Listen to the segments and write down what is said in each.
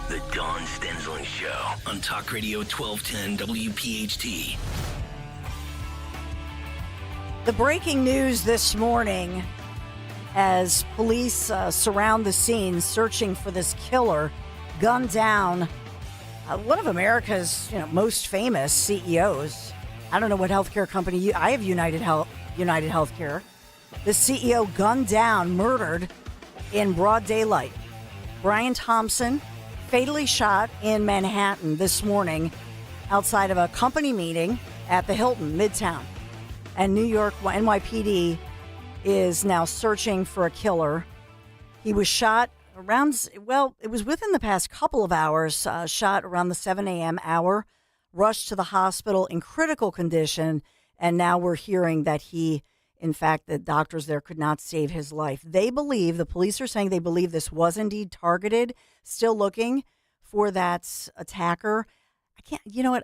The Dawn Stensland Show on Talk Radio 1210 WPHT. The breaking news this morning as police surround the scene searching for this killer, gunned down one of America's most famous CEOs. I don't know what healthcare company I have. United Healthcare. The CEO gunned down, murdered in broad daylight. Brian Thompson fatally shot in Manhattan this morning outside of a company meeting at the Hilton Midtown. And New York NYPD is now searching for a killer. He was shot around, it was within the past couple of hours, shot around the 7 a.m. hour, rushed to the hospital in critical condition, and now we're hearing that the doctors there could not save his life. The police are saying they believe this was indeed targeted, still looking for that attacker.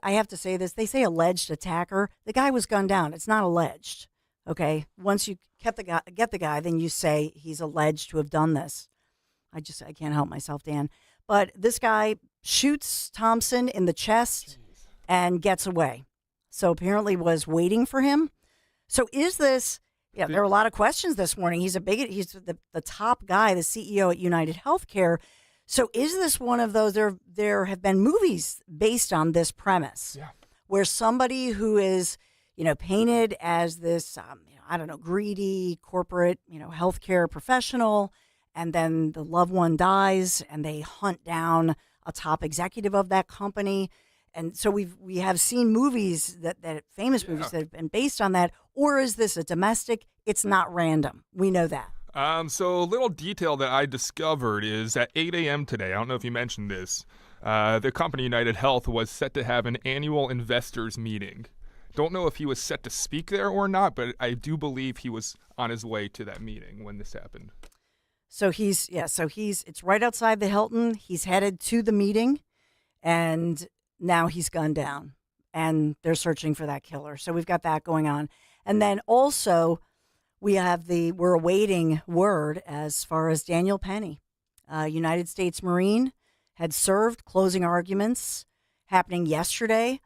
I have to say this. They say alleged attacker. The guy was gunned down. It's not alleged. Okay. Once you get the guy, then you say he's alleged to have done this. I can't help myself, Dan. But this guy shoots Thompson in the chest and gets away. So apparently was waiting for him. So is this, there are a lot of questions this morning. He's the top guy, the CEO at United Healthcare. So is this one of those, there have been movies based on this premise where somebody who is, painted as this, greedy corporate, healthcare professional, and then the loved one dies and they hunt down a top executive of that company. And so we have seen movies that famous movies that have been based on that. Or is this a domestic? It's not random. We know that. So a little detail that I discovered is at 8 a.m. today, I don't know if you mentioned this, the company United Health was set to have an annual investors meeting. Don't know if he was set to speak there or not, but I do believe he was on his way to that meeting when this happened. So it's right outside the Hilton. He's headed to the meeting, and now he's gunned down, and they're searching for that killer. So we've got that going on. And then also we're awaiting word as far as Daniel Penny, United States Marine, had served closing arguments happening yesterday.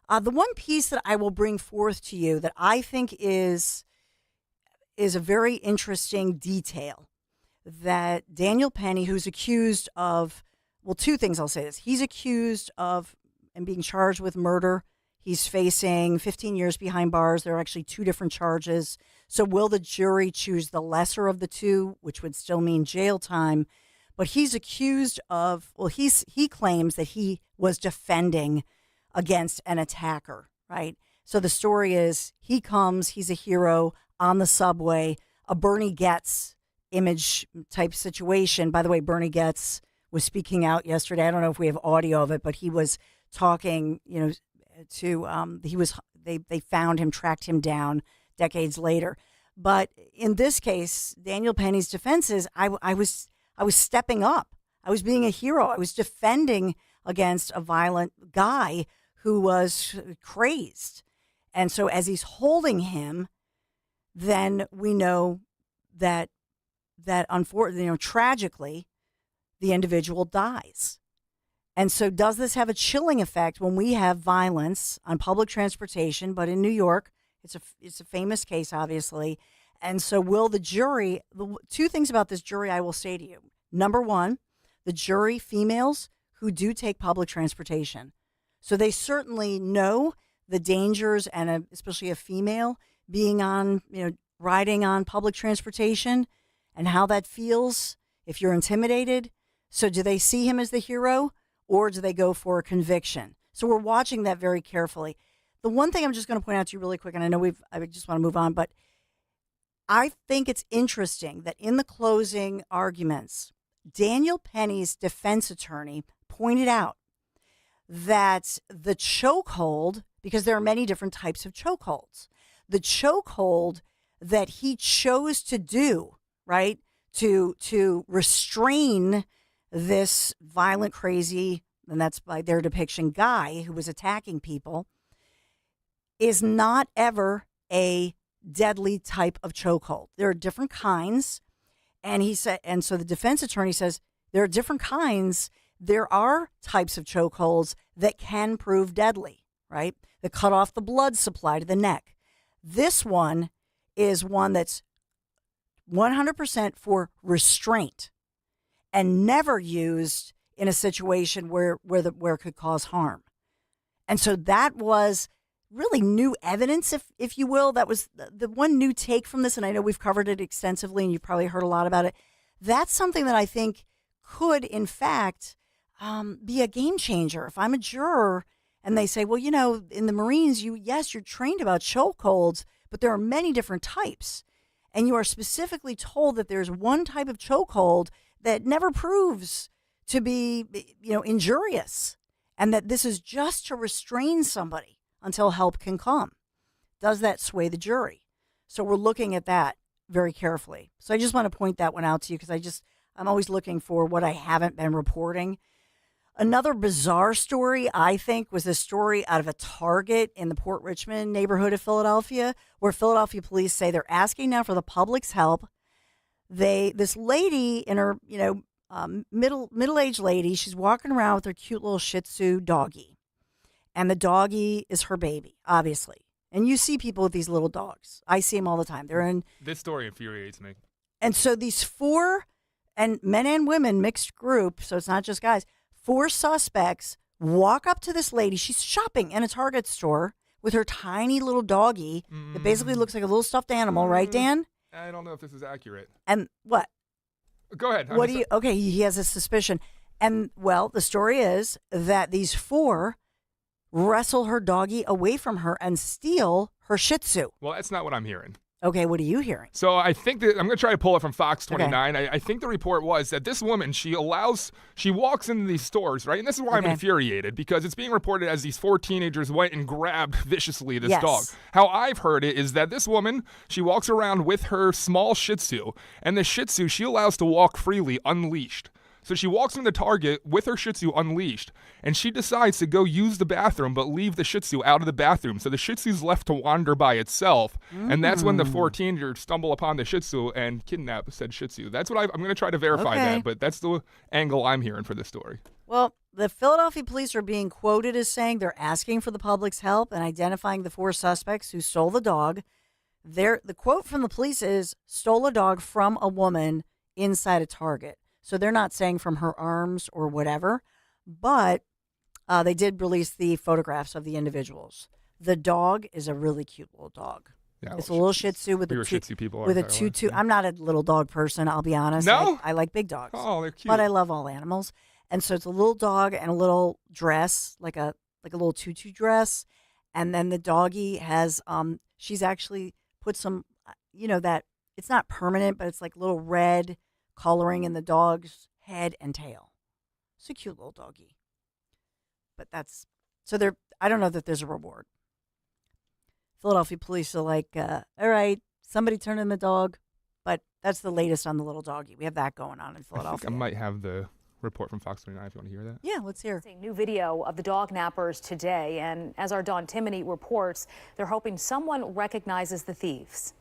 The one piece that I will bring forth to you that I think is a very interesting detail, that Daniel Penny, who's accused of, two things I'll say this. He's accused of and being charged with murder. He's facing 15 years behind bars. There are actually two different charges. So will the jury choose the lesser of the two, which would still mean jail time? But he's accused of, he claims that he was defending against an attacker, right? So the story is he's a hero on the subway, a Bernie Goetz image type situation. By the way, Bernie Goetz was speaking out yesterday. I don't know if we have audio of it, but he was talking, they found him, tracked him down decades later. But in this case, Daniel Penny's defense is I was stepping up. I was being a hero. I was defending against a violent guy who was crazed. And so as he's holding him, then we know that unfortunately, tragically, the individual dies. And so does this have a chilling effect when we have violence on public transportation? But in New York, it's a famous case, obviously. And so will the jury, the two things about this jury I will say to you. Number one, the jury, females who do take public transportation. So they certainly know the dangers, and especially a female being on, riding on public transportation and how that feels if you're intimidated. So do they see him as the hero, or do they go for a conviction? So we're watching that very carefully. The one thing I'm just going to point out to you really quick, and I know I just want to move on, but I think it's interesting that in the closing arguments, Daniel Penny's defense attorney pointed out that the chokehold, because there are many different types of chokeholds, the chokehold that he chose to do, right, to restrain this violent, crazy, and that's by their depiction, guy who was attacking people, is not ever a deadly type of chokehold. There are different kinds. And he said, and so the defense attorney says there are different kinds there are types of chokeholds that can prove deadly, right? That cut off the blood supply to the neck. This one is one that's 100% for restraint and never used in a situation where it could cause harm. And so that was really new evidence, if you will. That was the one new take from this, and I know we've covered it extensively, and you've probably heard a lot about it. That's something that I think could, in fact, be a game changer. If I'm a juror and they say, well, you know, in the Marines, you're trained about chokeholds, but there are many different types. And you are specifically told that there's one type of chokehold that never proves to be, you know, injurious, and that this is just to restrain somebody until help can come. Does that sway the jury? So we're looking at that very carefully. So I just want to point that one out to you because I'm always looking for what I haven't been reporting. Another bizarre story, I think, was a story out of a Target in the Port Richmond neighborhood of Philadelphia, where Philadelphia police say they're asking now for the public's help. This lady in her, you know, middle-aged lady, she's walking around with her cute little Shih Tzu doggy. And the doggy is her baby, obviously. And you see people with these little dogs. I see them all the time. They're in. This story infuriates me. And so these 4, and men and women, mixed group, so it's not just guys, 4 suspects walk up to this lady. She's shopping in a Target store with her tiny little doggy that basically looks like a little stuffed animal, right, Dan? I don't know if this is accurate. And what? Go ahead. Okay, he has a suspicion. And, well, the story is that these 4 wrestle her doggy away from her and steal her Shih Tzu. Well, that's not what I'm hearing. Okay, what are you hearing? So I think that I'm going to try to pull it from Fox 29. Okay. I think the report was that this woman, she walks into these stores, right? And this is why I'm infuriated, because it's being reported as these 4 teenagers went and grabbed viciously this dog. How I've heard it is that this woman, she walks around with her small Shih Tzu, and the Shih Tzu she allows to walk freely, unleashed. So she walks into Target with her Shih Tzu unleashed, and she decides to go use the bathroom but leave the Shih Tzu out of the bathroom. So the Shih Tzu's left to wander by itself, and that's when the 4 teenagers stumble upon the Shih Tzu and kidnap said Shih Tzu. That's what I'm going to try to verify that, but that's the angle I'm hearing for this story. Well, the Philadelphia police are being quoted as saying they're asking for the public's help and identifying the 4 suspects who stole the dog. The quote from the police is, stole a dog from a woman inside a Target. So they're not saying from her arms or whatever, but they did release the photographs of the individuals. The dog is a really cute little dog. Yeah, it's a little Shih Tzu with a tutu. Yeah. I'm not a little dog person, I'll be honest. No? I like big dogs. Oh, they're cute. But I love all animals. And so it's a little dog and a little dress, like a little tutu dress. And then the doggy has, she's actually put some, that it's not permanent, but it's like little red coloring in the dog's head and tail. It's a cute little doggy. But I don't know that there's a reward. Philadelphia police are like, all right, somebody turn in the dog. But that's the latest on the little doggy. We have that going on in Philadelphia. I think I might have the report from Fox 29 if you want to hear that. Yeah, let's hear. A new video of the dog nappers today. And as our Dawn Timoney reports, they're hoping someone recognizes the thieves.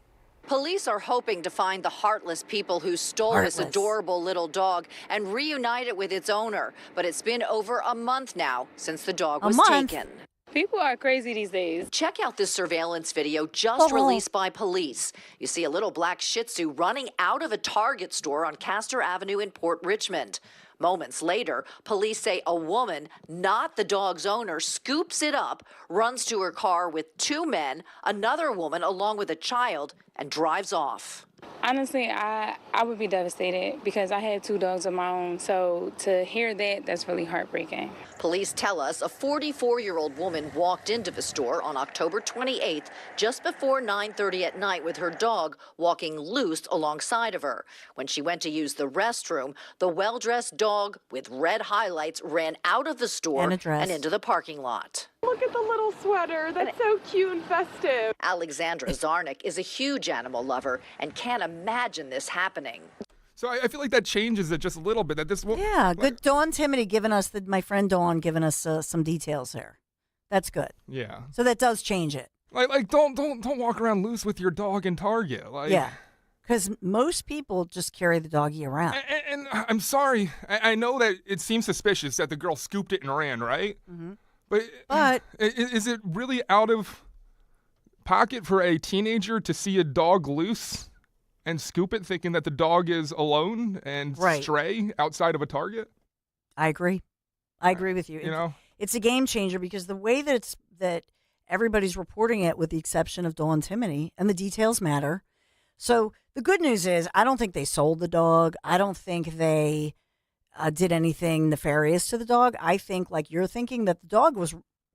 Police are hoping to find the heartless people who stole this adorable little dog and reunite it with its owner. But it's been over a month now since the dog was taken. People are crazy these days. Check out this surveillance video just released by police. You see a little black Shih Tzu running out of a Target store on Castor Avenue in Port Richmond. Moments later, police say a woman, not the dog's owner, scoops it up, runs to her car with 2 men, another woman along with a child, and drives off. Honestly, I would be devastated because I had 2 dogs of my own. So to hear that, that's really heartbreaking. Police tell us a 44-year-old woman walked into the store on October 28th, just before 9:30 at night with her dog walking loose alongside of her. When she went to use the restroom, the well-dressed dog with red highlights ran out of the store and into the parking lot. Look at the little sweater. That's so cute and festive. Alexandra Zarnik is a huge animal lover and can't imagine this happening. So I feel like that changes it just a little bit. That this good. Dawn Timoney giving us my friend Dawn giving us some details there. That's good. Yeah. So that does change it. Like don't walk around loose with your dog in Target. Yeah. Because most people just carry the doggy around. And I'm sorry. I know that it seems suspicious that the girl scooped it and ran, right? Mm-hmm. But is it really out of pocket for a teenager to see a dog loose and scoop it, thinking that the dog is alone and stray outside of a Target? I agree. I agree with you. It's a game changer because the way that everybody's reporting it, with the exception of Dawn Timoney, and the details matter. So the good news is I don't think they sold the dog. I don't think they did anything nefarious to the dog. I think, like you're thinking, that the dog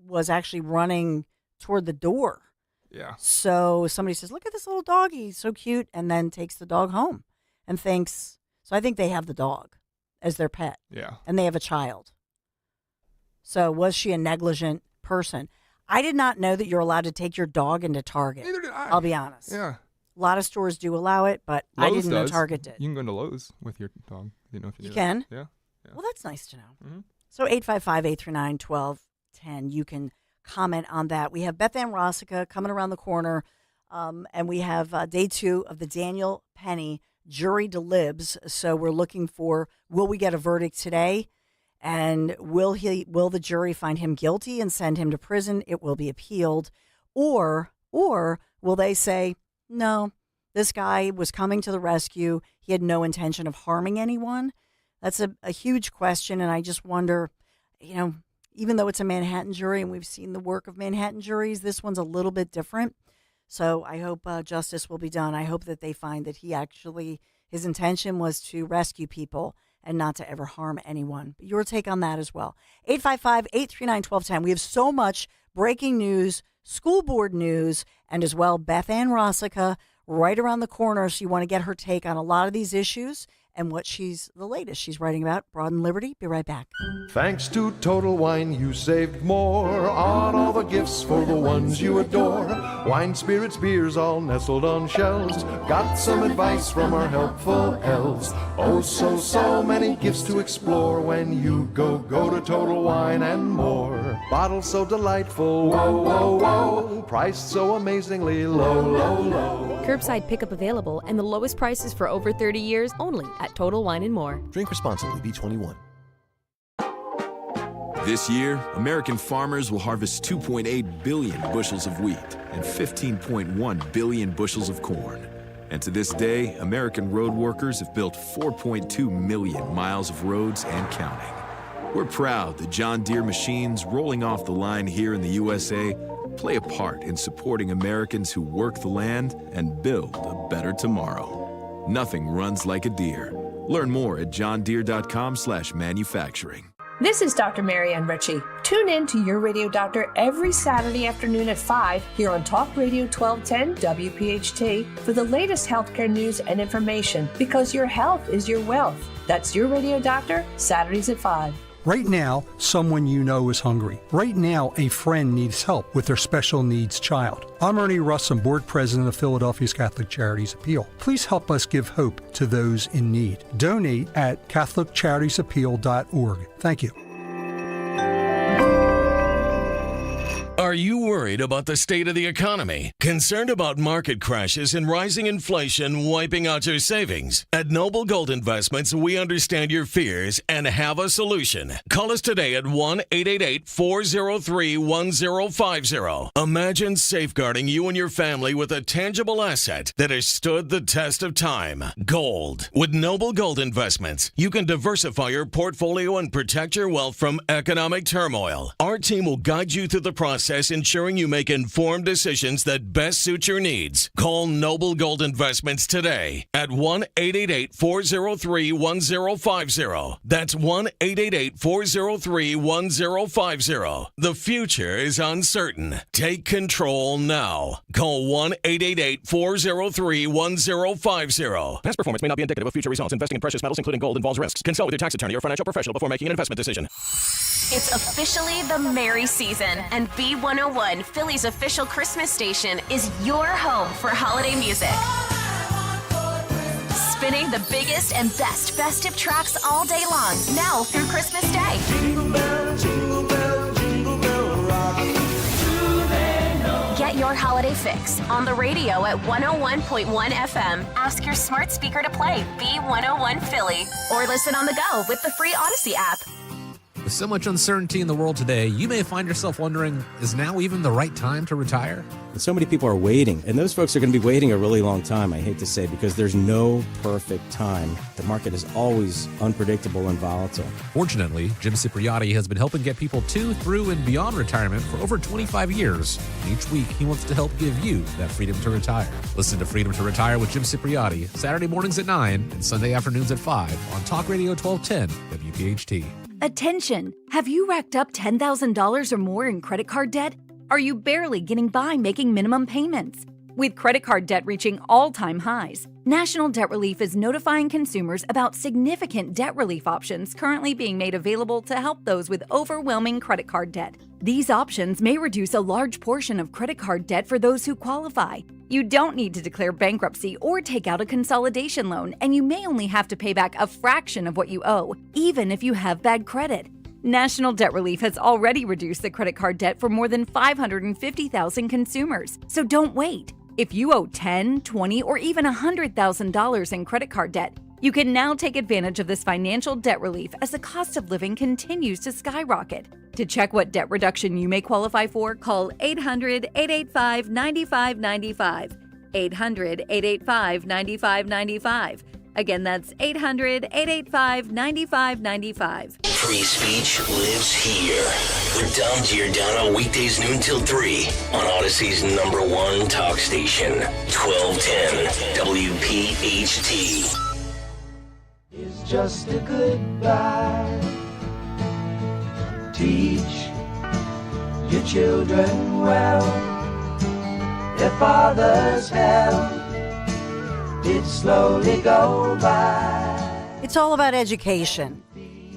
was actually running toward the door. Yeah. So somebody says, look at this little doggy, he's so cute, and then takes the dog home and thinks. So I think they have the dog as their pet. Yeah. And they have a child. So was she a negligent person? I did not know that you're allowed to take your dog into Target. Neither did I. I'll be honest. Yeah. A lot of stores do allow it, but I didn't know Target did. You can go into Lowe's with your dog. If you can? Yeah. Well, that's nice to know. Mm-hmm. So 855-839-1210. You can comment on that. We have Beth Ann Rossica coming around the corner, and we have day 2 of the Daniel Penny jury delibs. So we're looking for, will we get a verdict today? And will the jury find him guilty and send him to prison? It will be appealed. Or will they say, no, this guy was coming to the rescue. He had no intention of harming anyone. That's a huge question. And I just wonder, even though it's a Manhattan jury and we've seen the work of Manhattan juries, this one's a little bit different. So I hope justice will be done. I hope that they find that his intention was to rescue people and not to ever harm anyone. Your take on that as well. 855-839-1210. We have so much breaking news, school board news, and as well Beth Ann Rossica right around the corner. So you want to get her take on a lot of these issues and what the latest she's writing about. Broad and Liberty. Be right back. Thanks to Total Wine, you saved more on all the gifts for the ones you adore. Wine, spirits, beers, all nestled on shelves. Got some advice from our helpful elves. Oh, so many gifts to explore when you go to Total Wine and More. Bottles so delightful, whoa. Priced so amazingly low. Curbside pickup available and the lowest prices for over 30 years only at Total Wine & More. Drink responsibly. B21. This year, American farmers will harvest 2.8 billion bushels of wheat and 15.1 billion bushels of corn. And to this day, American road workers have built 4.2 million miles of roads and counting. We're proud that John Deere machines rolling off the line here in the USA play a part in supporting Americans who work the land and build a better tomorrow. Nothing runs like a Deere. Learn more at johndeere.com/manufacturing. This is Dr. Marianne Ritchie. Tune in to Your Radio Doctor every Saturday afternoon at 5 here on Talk Radio 1210 WPHT for the latest healthcare news and information, because your health is your wealth. That's Your Radio Doctor, Saturdays at 5. Right now, someone you know is hungry. Right now, a friend needs help with their special needs child. I'm Ernie Russum, Board President of Philadelphia's Catholic Charities Appeal. Please help us give hope to those in need. Donate at CatholicCharitiesAppeal.org. Thank you. Are you worried about the state of the economy? Concerned about market crashes and rising inflation wiping out your savings? At Noble Gold Investments, we understand your fears and have a solution. Call us today at 1-888-403-1050. Imagine safeguarding you and your family with a tangible asset that has stood the test of time. Gold. With Noble Gold Investments, you can diversify your portfolio and protect your wealth from economic turmoil. Our team will guide you through the process, ensuring you make informed decisions that best suit your needs. Call Noble Gold Investments today at 1-888-403-1050. That's 1-888-403-1050. The future is uncertain. Take control now. Call 1-888-403-1050. Past performance may not be indicative of future results. Investing in precious metals, including gold, involves risks. Consult with your tax attorney or financial professional before making an investment decision. It's officially the merry season, and B101, Philly's official Christmas station, is your home for holiday music. Spinning the biggest and best festive tracks all day long, now through Christmas Day. Jingle bell, jingle bell, jingle bell rock. Get your holiday fix 6 on the radio at 101.1 FM. Ask your smart speaker to play B101 Philly or listen on the go with the free Odyssey app. With so much uncertainty in the world today, you may find yourself wondering, is now even the right time to retire? So many people are waiting, and those folks are going to be waiting a really long time, I hate to say, because there's no perfect time. The market is always unpredictable and volatile. Fortunately, Jim Cipriotti has been helping get people to, through, and beyond retirement for over 25 years. And each week, he wants to help give you that freedom to retire. Listen to Freedom to Retire with Jim Cipriotti, Saturday mornings at 9 and Sunday afternoons at 5 on Talk Radio 1210 WPHT. Attention! Have you racked up $10,000 or more in credit card debt? Are you barely getting by making minimum payments? With credit card debt reaching all-time highs, National Debt Relief is notifying consumers about significant debt relief options currently being made available to help those with overwhelming credit card debt. These options may reduce a large portion of credit card debt for those who qualify. You don't need to declare bankruptcy or take out a consolidation loan, and you may only have to pay back a fraction of what you owe, even if you have bad credit. National Debt Relief has already reduced the credit card debt for more than 550,000 consumers, so don't wait. If you owe $10,000, $20,000, or even $100,000 in credit card debt, you can now take advantage of this financial debt relief as the cost of living continues to skyrocket. To check what debt reduction you may qualify for, call 800-885-9595. 800-885-9595. Again, that's 800-885-9595. Free speech lives here. With Dom Giordano, weekdays noon till 3 on Odyssey's #1 talk station, 1210 WPHT. It's just a goodbye. Teach your children well. Their father's help did slowly go by. It's all about education.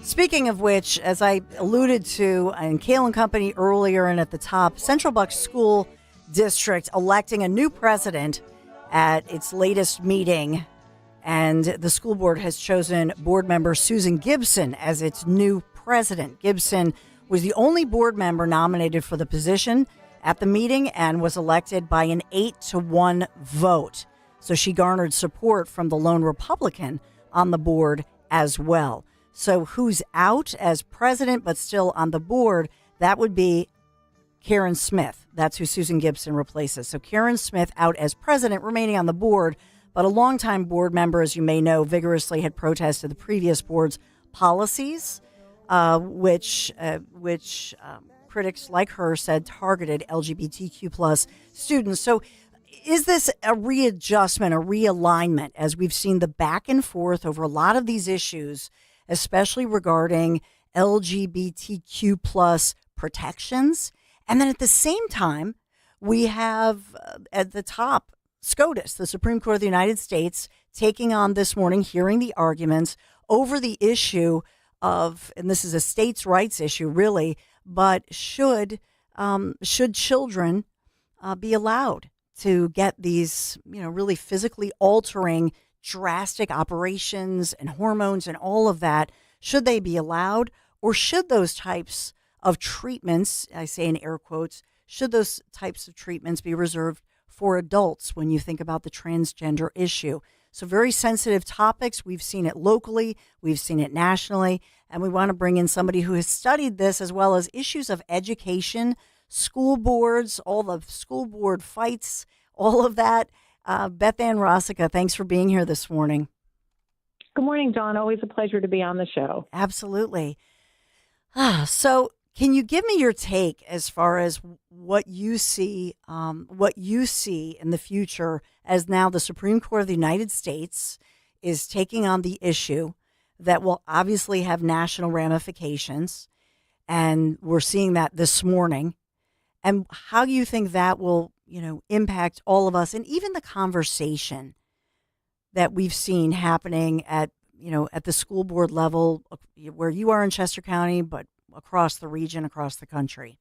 Speaking of which, as I alluded to in Kale and Company earlier and at the top, Central Bucks School District electing a new president at its latest meeting, and the school board has chosen board member Susan Gibson as its new president. Gibson was the only board member nominated for the position at the meeting and was elected by an 8-1 vote. So she garnered support from the lone Republican on the board as well. So who's out as president but still on the board? That would be Karen Smith. That's who Susan Gibson replaces. So Karen Smith out as president, remaining on the board, but a longtime board member, as you may know, vigorously had protested the previous board's policies, which critics like her said targeted LGBTQ plus students. So is this a readjustment, a realignment, as we've seen the back and forth over a lot of these issues, especially regarding LGBTQ plus protections? And then at the same time, we have at the top, SCOTUS, the Supreme Court of the United States, taking on this morning, hearing the arguments over the issue of, and this is a states' rights issue really, but should children be allowed to get these, really physically altering, drastic operations and hormones and all of that? Should they be allowed, or should those types of treatments, I say in air quotes, should those types of treatments be reserved for adults when you think about the transgender issue? So very sensitive topics. We've seen it locally, we've seen it nationally, and we want to bring in somebody who has studied this, as well as issues of education, school boards, all the school board fights, all of that. Beth Ann Rossica, thanks for being here this morning. Good morning, Dawn. Always a pleasure to be on the show. Absolutely. So can you give me your take as far as what you see in the future, as now the Supreme Court of the United States is taking on the issue that will obviously have national ramifications, and we're seeing that this morning, and how do you think that will, impact all of us, and even the conversation that we've seen happening at the school board level, where you are in Chester County, but across the region, across the country?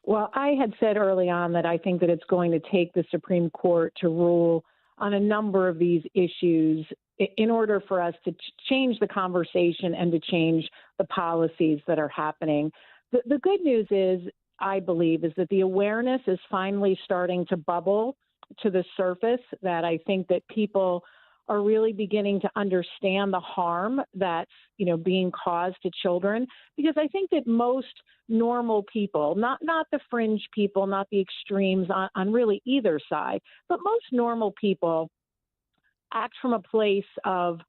Well, I had said early on that I think that it's going to take the Supreme Court to rule on a number of these issues in order for us to change the conversation and to change the policies that are happening. The good news is I believe, is that the awareness is finally starting to bubble to the surface, that I think that people are really beginning to understand the harm that's, being caused to children. Because I think that most normal people, not the fringe people, not the extremes on really either side, but most normal people act from a place of,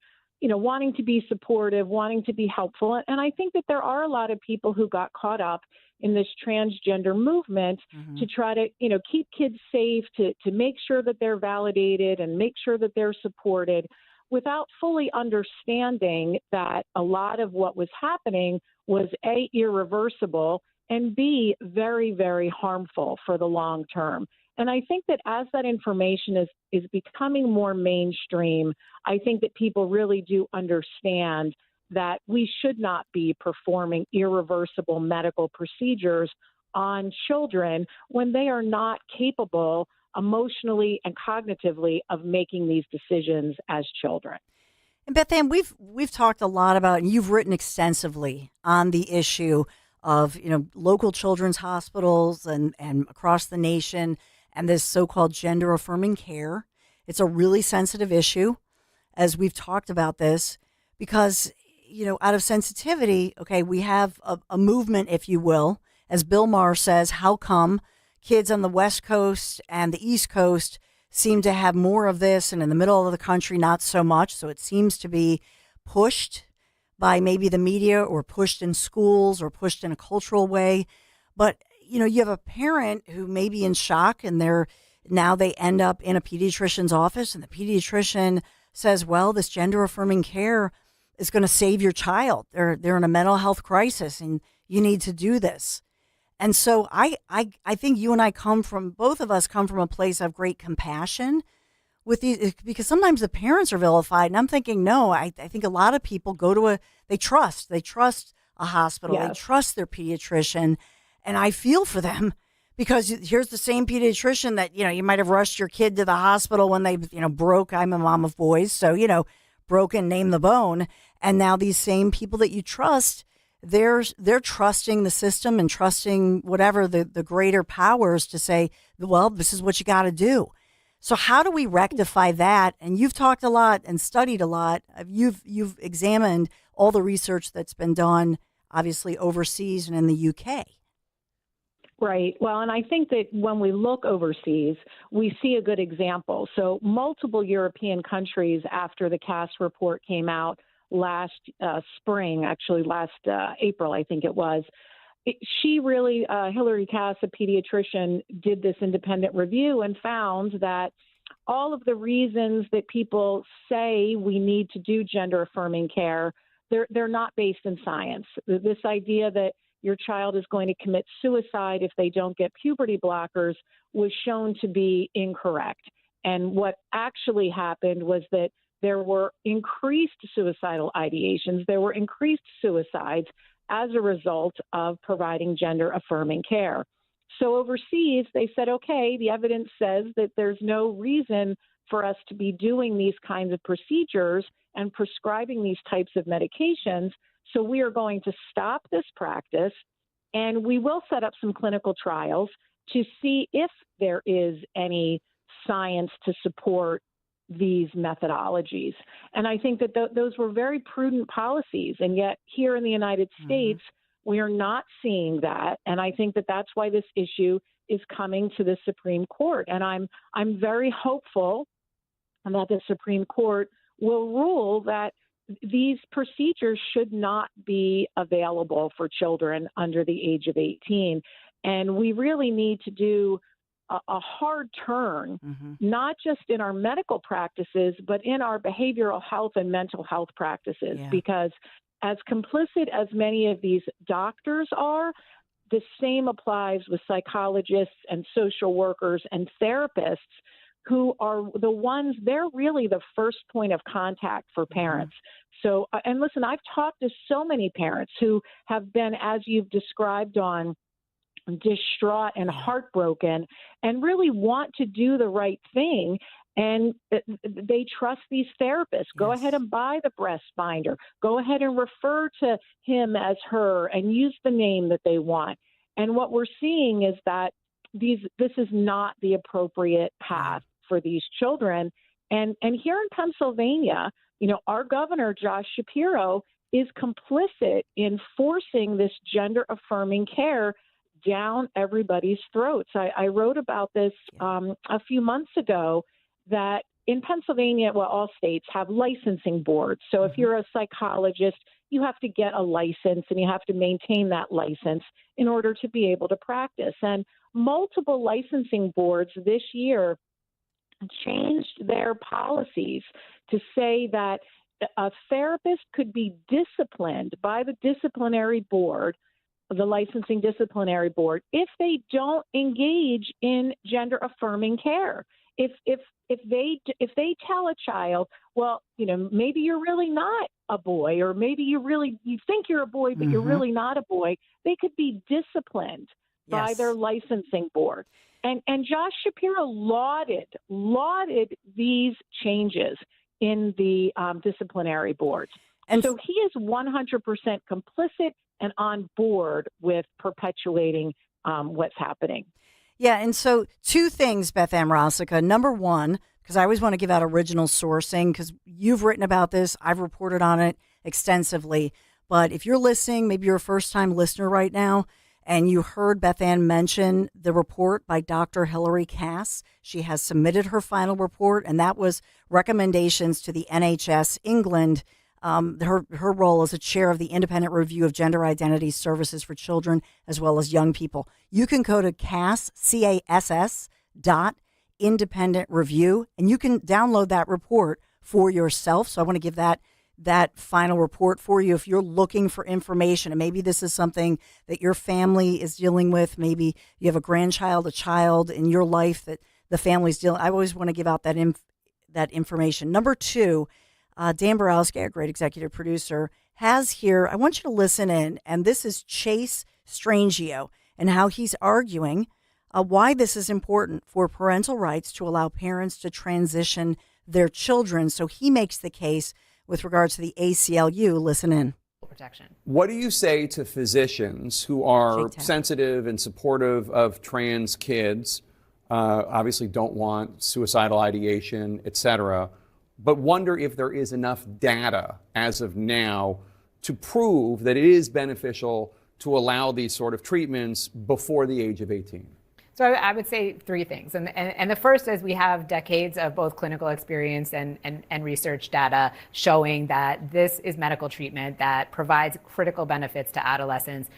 wanting to be supportive, wanting to be helpful. And I think that there are a lot of people who got caught up in this transgender movement to try to, keep kids safe, to make sure that they're validated and make sure that they're supported, without fully understanding that a lot of what was happening was A, irreversible, and B, very, very harmful for the long term. And I think that as that information is becoming more mainstream, I think that people really do understand that we should not be performing irreversible medical procedures on children when they are not capable emotionally and cognitively of making these decisions as children. And Beth Ann, we've talked a lot about, and you've written extensively on the issue of, local children's hospitals and across the nation, and this so-called gender affirming care. It's a really sensitive issue, as we've talked about this, because, out of sensitivity, okay, we have a movement, if you will, as Bill Maher says, how come kids on the West Coast and the East Coast seem to have more of this, and in the middle of the country, not so much. So it seems to be pushed by maybe the media, or pushed in schools, or pushed in a cultural way. But, you have a parent who may be in shock, and now they end up in a pediatrician's office, and the pediatrician says, well, this gender affirming care is going to save your child. They're in a mental health crisis, and you need to do this. And so I think you and I both of us come from a place of great compassion with these, because sometimes the parents are vilified, and I'm thinking, no, I think a lot of people they trust a hospital, Yes. They trust their pediatrician, and I feel for them, because here's the same pediatrician that, you might have rushed your kid to the hospital when they, broke. I'm a mom of boys, so, broken, name the bone. And now these same people that you trust, they're trusting the system and trusting whatever the greater powers to say, well, this is what you got to do. So how do we rectify that? And you've talked a lot and studied a lot. You've examined all the research that's been done, obviously overseas and in the UK. Right. Well, and I think that when we look overseas, we see a good example. So multiple European countries, after the Cass report came out last spring, actually last April, I think it was, Hilary Cass, a pediatrician, did this independent review and found that all of the reasons that people say we need to do gender affirming care, they're not based in science. This idea that your child is going to commit suicide if they don't get puberty blockers was shown to be incorrect. And what actually happened was that there were increased suicidal ideations, there were increased suicides as a result of providing gender affirming care. So overseas, they said, okay, the evidence says that there's no reason for us to be doing these kinds of procedures and prescribing these types of medications. So we are going to stop this practice, and we will set up some clinical trials to see if there is any science to support these methodologies. And I think that those were very prudent policies. And yet here in the United States, we are not seeing that. And I think that that's why this issue is coming to the Supreme Court. And I'm very hopeful that the Supreme Court will rule that these procedures should not be available for children under the age of 18. And we really need to do a hard turn, not just in our medical practices, but in our behavioral health and mental health practices, because as complicit as many of these doctors are, the same applies with psychologists and social workers and therapists, who are the ones, they're really the first point of contact for parents. So, and listen, I've talked to so many parents who have been, as you've described, on distraught and heartbroken, and really want to do the right thing. And they trust these therapists. Go ahead and buy the breast binder. Go ahead and refer to him as her and use the name that they want. And what we're seeing is that this is not the appropriate path for these children. And here in Pennsylvania, our governor, Josh Shapiro, is complicit in forcing this gender affirming care down everybody's throats. I wrote about this a few months ago, that in Pennsylvania, all states have licensing boards. So if you're a psychologist, you have to get a license and you have to maintain that license in order to be able to practice. And multiple licensing boards this year changed their policies to say that a therapist could be disciplined by the disciplinary board, the licensing disciplinary board, if they don't engage in gender affirming care. If they tell a child, maybe you're really not a boy, or maybe you think you're a boy, but you're really not a boy, they could be disciplined by their licensing board. And Josh Shapiro lauded these changes in the disciplinary boards. And so he is 100% complicit and on board with perpetuating what's happening. Yeah, and so two things, Beth Ann Rosica. Number one, because I always want to give out original sourcing, because you've written about this, I've reported on it extensively. But if you're listening, maybe you're a first-time listener right now, and you heard Beth Ann mention the report by Dr. Hilary Cass. She has submitted her final report, and that was recommendations to the NHS England. Her role as a chair of the Independent Review of Gender Identity Services for Children as well as Young People. You can go to CASS.independent review, and you can download that report for yourself. So I want to give that final report for you if you're looking for information. And maybe this is something that your family is dealing with. Maybe you have a grandchild, a child in your life that the family's dealing. I always want to give out that information. Number two, Dan Borowski, our great executive producer, has here, I want you to listen in, and this is Chase Strangio, and how he's arguing why this is important for parental rights to allow parents to transition their children. So he makes the case with regards to the ACLU. Listen in. Protection. What do you say to physicians who are sensitive and supportive of trans kids, obviously don't want suicidal ideation, et cetera, but wonder if there is enough data as of now to prove that it is beneficial to allow these sort of treatments before the age of 18? So I would say three things. And the first is we have decades of both clinical experience and research data showing that this is medical treatment that provides critical benefits to adolescents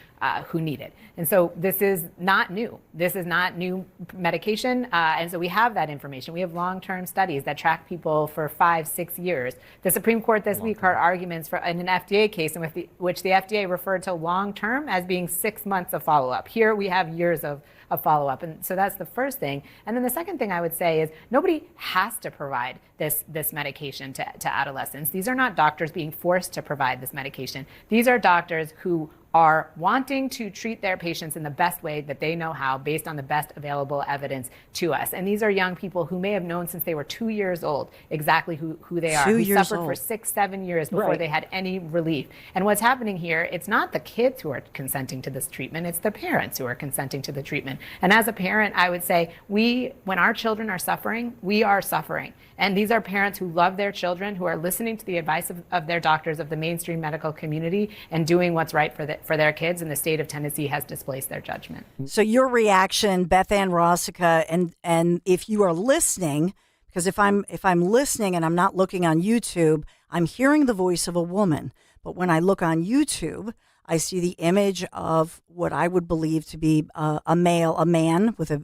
who need it. And so this is not new. This is not new medication. And so we have that information. We have long-term studies that track people for 5-6 years. The Supreme Court this week heard arguments in an FDA case in which the FDA referred to long-term as being 6 months of follow-up. Here we have years of follow-up. And so that's the first thing. And then the second thing I would say is nobody has to provide this medication to adolescents. These are not doctors being forced to provide this medication. These are doctors who are wanting to treat their patients in the best way that they know how based on the best available evidence to us. And these are young people who may have known since they were 2 years old exactly who they are, who suffered for 6-7 years before they had any relief. And what's happening here, it's not the kids who are consenting to this treatment, it's the parents who are consenting to the treatment. And as a parent, I would say when our children are suffering, we are suffering. And these are parents who love their children, who are listening to the advice of their doctors, of the mainstream medical community, and doing what's right for their kids. And the state of Tennessee has displaced their judgment. So your reaction, Beth Ann Rosica, and if you are listening, because if I'm listening and I'm not looking on YouTube, I'm hearing the voice of a woman. But when I look on YouTube, I see the image of what I would believe to be a man with a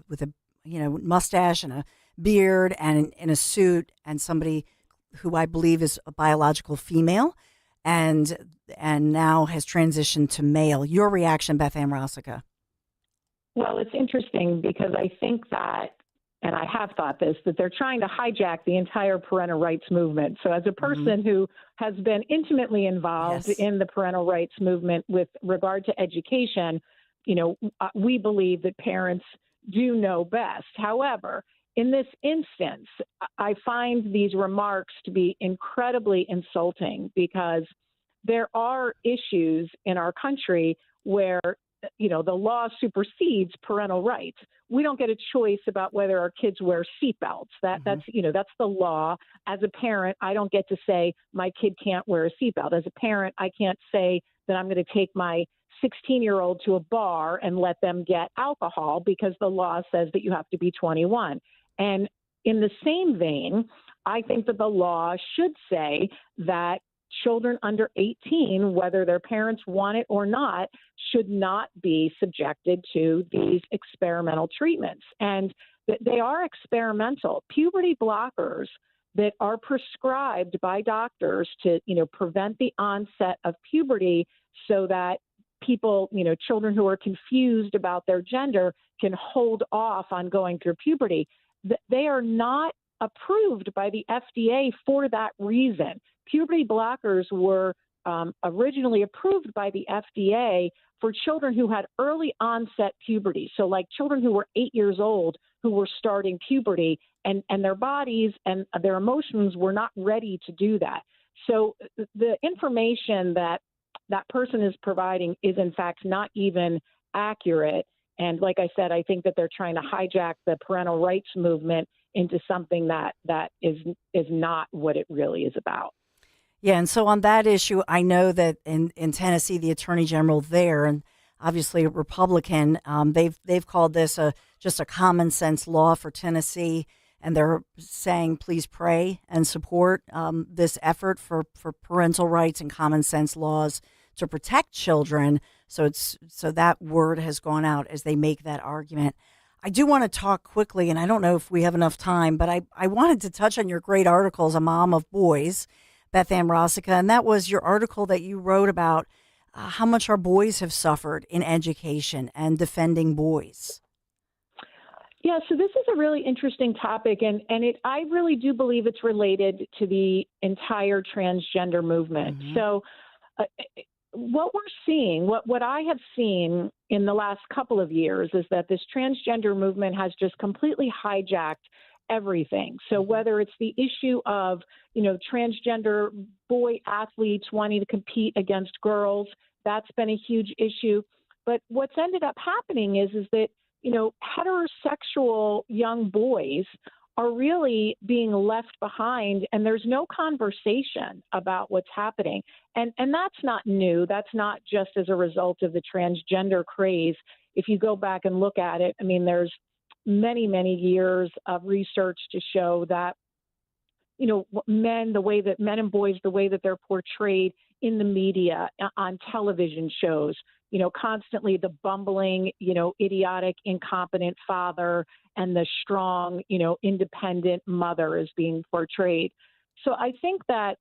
mustache and a beard and in a suit, and somebody who I believe is a biological female and now has transitioned to male. Your reaction, Beth Ann Rosica? Well, it's interesting because I think that, and I have thought this, that they're trying to hijack the entire parental rights movement. So as a person who has been intimately involved in the parental rights movement with regard to education, we believe that parents do know best. However, in this instance, I find these remarks to be incredibly insulting because there are issues in our country where, the law supersedes parental rights. We don't get a choice about whether our kids wear seatbelts. That's the law. As a parent, I don't get to say my kid can't wear a seatbelt. As a parent, I can't say that I'm going to take my 16-year-old to a bar and let them get alcohol because the law says that you have to be 21. And in the same vein, I think that the law should say that children under 18, whether their parents want it or not, should not be subjected to these experimental treatments. And they are experimental. Puberty blockers that are prescribed by doctors to, prevent the onset of puberty so that people, children who are confused about their gender can hold off on going through puberty. They are not approved by the FDA for that reason. Puberty blockers were originally approved by the FDA for children who had early onset puberty. So like children who were 8 years old who were starting puberty and their bodies and their emotions were not ready to do that. So the information that that person is providing is in fact not even accurate. And like I said, I think that they're trying to hijack the parental rights movement into something that is not what it really is about. Yeah, and so on that issue, I know that in Tennessee, the Attorney General there, and obviously a Republican, they've called this just a common sense law for Tennessee, and they're saying please pray and support this effort for parental rights and common sense laws to protect children. So that word has gone out as they make that argument. I do want to talk quickly, and I don't know if we have enough time, but I wanted to touch on your great article as a mom of boys, Beth Ann Rossica, and that was your article that you wrote about how much our boys have suffered in education and defending boys. Yeah, so this is a really interesting topic, and I really do believe it's related to the entire transgender movement. Mm-hmm. So what we're seeing, what I have seen in the last couple of years is that this transgender movement has just completely hijacked everything. So whether it's the issue of, transgender boy athletes wanting to compete against girls, that's been a huge issue. But what's ended up happening is that, heterosexual young boys are really being left behind, and there's no conversation about what's happening. And that's not new. That's not just as a result of the transgender craze. If you go back and look at it, there's many, many years of research to show that, men and boys, the way that they're portrayed in the media, on television shows, constantly the bumbling, idiotic, incompetent father and the strong, independent mother is being portrayed. So I think that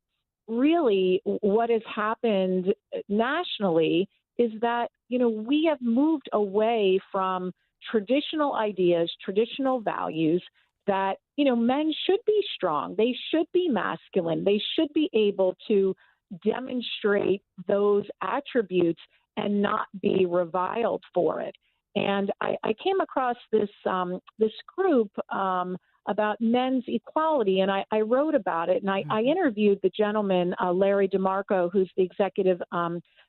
really what has happened nationally is that, we have moved away from traditional ideas, traditional values that, men should be strong. They should be masculine. They should be able to demonstrate those attributes and not be reviled for it. And I came across this group about men's equality, and I wrote about it, and I interviewed the gentleman, Larry DeMarco, who's the executive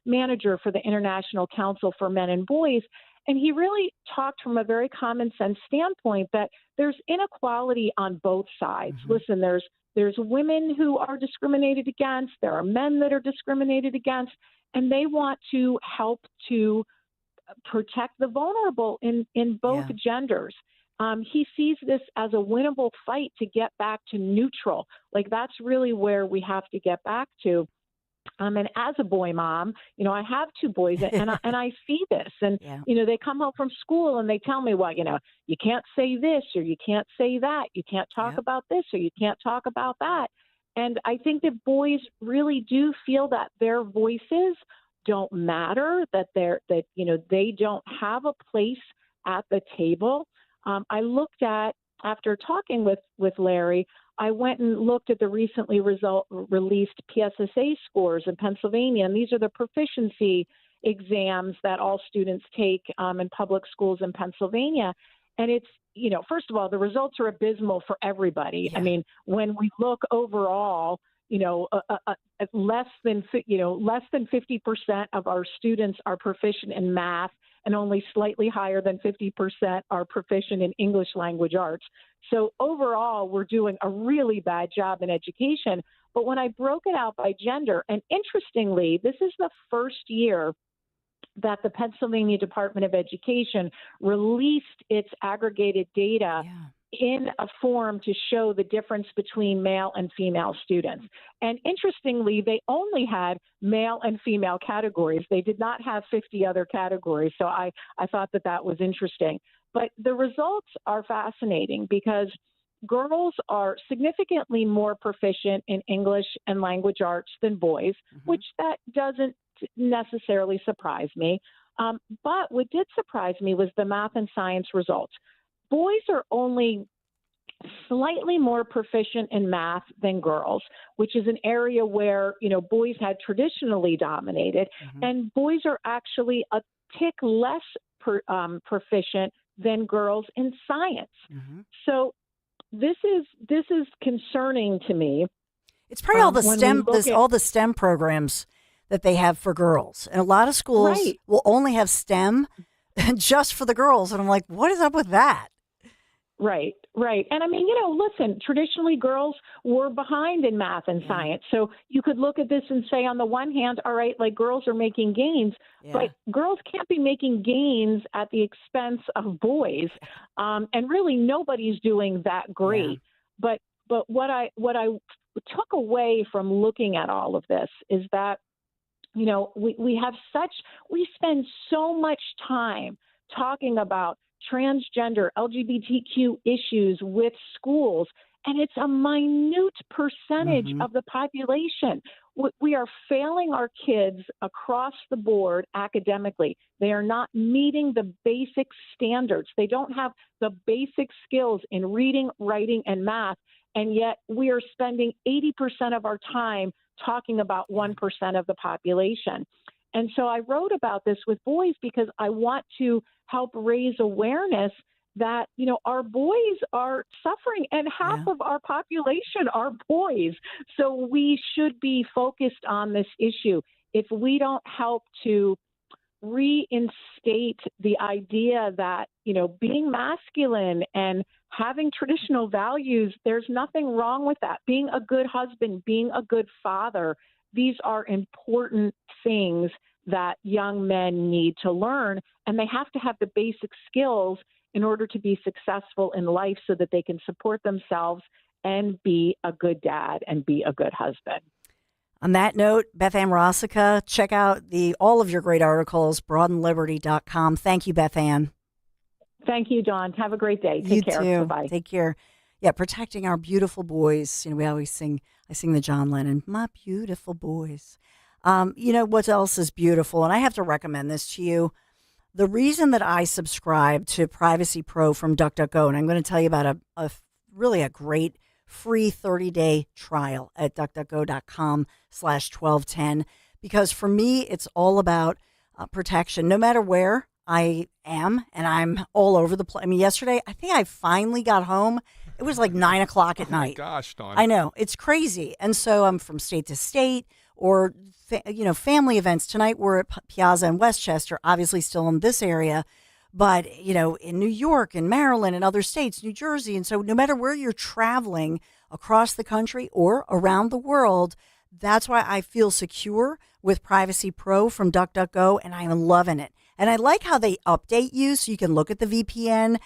manager for the International Council for Men and Boys. And he really talked from a very common sense standpoint that there's inequality on both sides. Mm-hmm. Listen, there's women who are discriminated against. There are men that are discriminated against, and they want to help to protect the vulnerable in both genders. He sees this as a winnable fight to get back to neutral. Like that's really where we have to get back to. And as a boy mom, I have two boys, and I see this, and they come home from school and they tell me, well, you can't say this or you can't say that, you can't talk about this or you can't talk about that. And I think that boys really do feel that their voices don't matter, that they don't have a place at the table. I looked at, after talking with Larry, I went and looked at the recently released PSSA scores in Pennsylvania, and these are the proficiency exams that all students take in public schools in Pennsylvania. And it's, first of all, the results are abysmal for everybody. Yeah. When we look overall, less than 50% of our students are proficient in math, and only slightly higher than 50% are proficient in English language arts. So overall, we're doing a really bad job in education. But when I broke it out by gender, and interestingly, this is the first year that the Pennsylvania Department of Education released its aggregated data in a form to show the difference between male and female students. And interestingly, they only had male and female categories. They did not have 50 other categories. So I thought that was interesting. But the results are fascinating because girls are significantly more proficient in English and language arts than boys, which that doesn't necessarily surprise me. But what did surprise me was the math and science results. Boys are only slightly more proficient in math than girls, which is an area where, boys had traditionally dominated. And boys are actually a tick less proficient than girls in science. So this is concerning to me. It's probably all the STEM programs that they have for girls. And a lot of schools will only have STEM just for the girls. And I'm like, what is up with that? Right. And I mean, listen, traditionally girls were behind in math and science. So you could look at this and say, on the one hand, all right, like girls are making gains, but girls can't be making gains at the expense of boys. And really nobody's doing that great. But what I took away from looking at all of this is that, we spend so much time talking about transgender, LGBTQ issues with schools, and it's a minute percentage of the population. We are failing our kids across the board academically. They are not meeting the basic standards. They don't have the basic skills in reading, writing, and math, and yet we are spending 80% of our time talking about 1% of the population. And so I wrote about this with boys because I want to help raise awareness that, our boys are suffering and half of our population are boys. So we should be focused on this issue. If we don't help to reinstate the idea that, being masculine and having traditional values, there's nothing wrong with that. Being a good husband, being a good father, these are important things that young men need to learn, and they have to have the basic skills in order to be successful in life so that they can support themselves and be a good dad and be a good husband. On that note, Beth Ann Rossica, check out all of your great articles, broadenliberty.com. Thank you, Beth Ann. Thank you, Dawn. Have a great day. Take care. Too. Bye-bye. Take care. Yeah, protecting our beautiful boys. We always I sing the John Lennon, my beautiful boys. What else is beautiful? And I have to recommend this to you. The reason that I subscribe to Privacy Pro from DuckDuckGo, and I'm going to tell you about a really great free 30-day trial at duckduckgo.com/1210, because for me, it's all about protection. No matter where I am, and I'm all over the place. I mean, yesterday, I think I finally got home. It was like 9 o'clock at night. Oh, my gosh, Dawn. I know. It's crazy. And so I'm from state to state, or, family events. Tonight we're at Piazza in Westchester, obviously still in this area, but, in New York and Maryland and other states, New Jersey. And so no matter where you're traveling across the country or around the world, that's why I feel secure with Privacy Pro from DuckDuckGo, and I'm loving it. And I like how they update you so you can look at the VPN,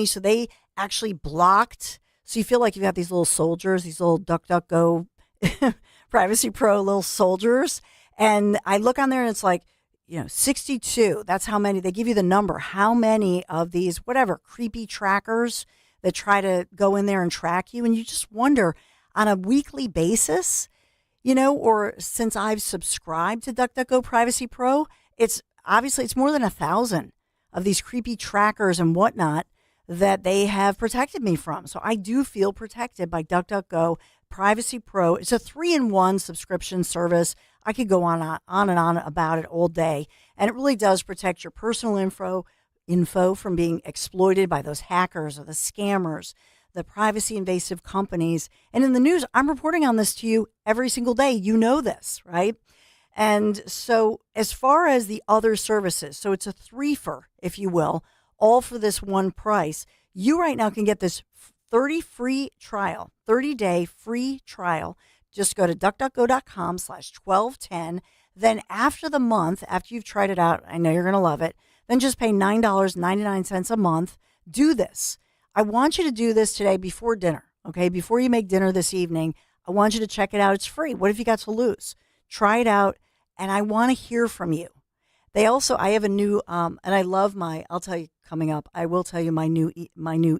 so they actually blocked. So you feel like you have these little soldiers, these little DuckDuckGo Privacy Pro little soldiers. And I look on there and it's like, 62. That's how many. They give you the number. How many of these, creepy trackers that try to go in there and track you. And you just wonder on a weekly basis, or since I've subscribed to DuckDuckGo Privacy Pro, it's more than 1,000 of these creepy trackers and whatnot that they have protected me from. So I do feel protected by DuckDuckGo Privacy Pro. It's a 3-in-1 subscription service. I could go on and on about it all day. And it really does protect your personal info from being exploited by those hackers or the scammers, the privacy invasive companies. And in the news, I'm reporting on this to you every single day. You know this, right? And so as far as the other services, so it's a threefer, if you will, all for this one price. You right now can get this 30-day free trial. Just go to duckduckgo.com/1210. Then after the month, after you've tried it out, I know you're going to love it, then just pay $9.99 a month. Do this. I want you to do this today before dinner, okay? Before you make dinner this evening, I want you to check it out. It's free. What have you got to lose? Try it out, and I want to hear from you. I have a new, and I love I'll tell you coming up, I will tell you my new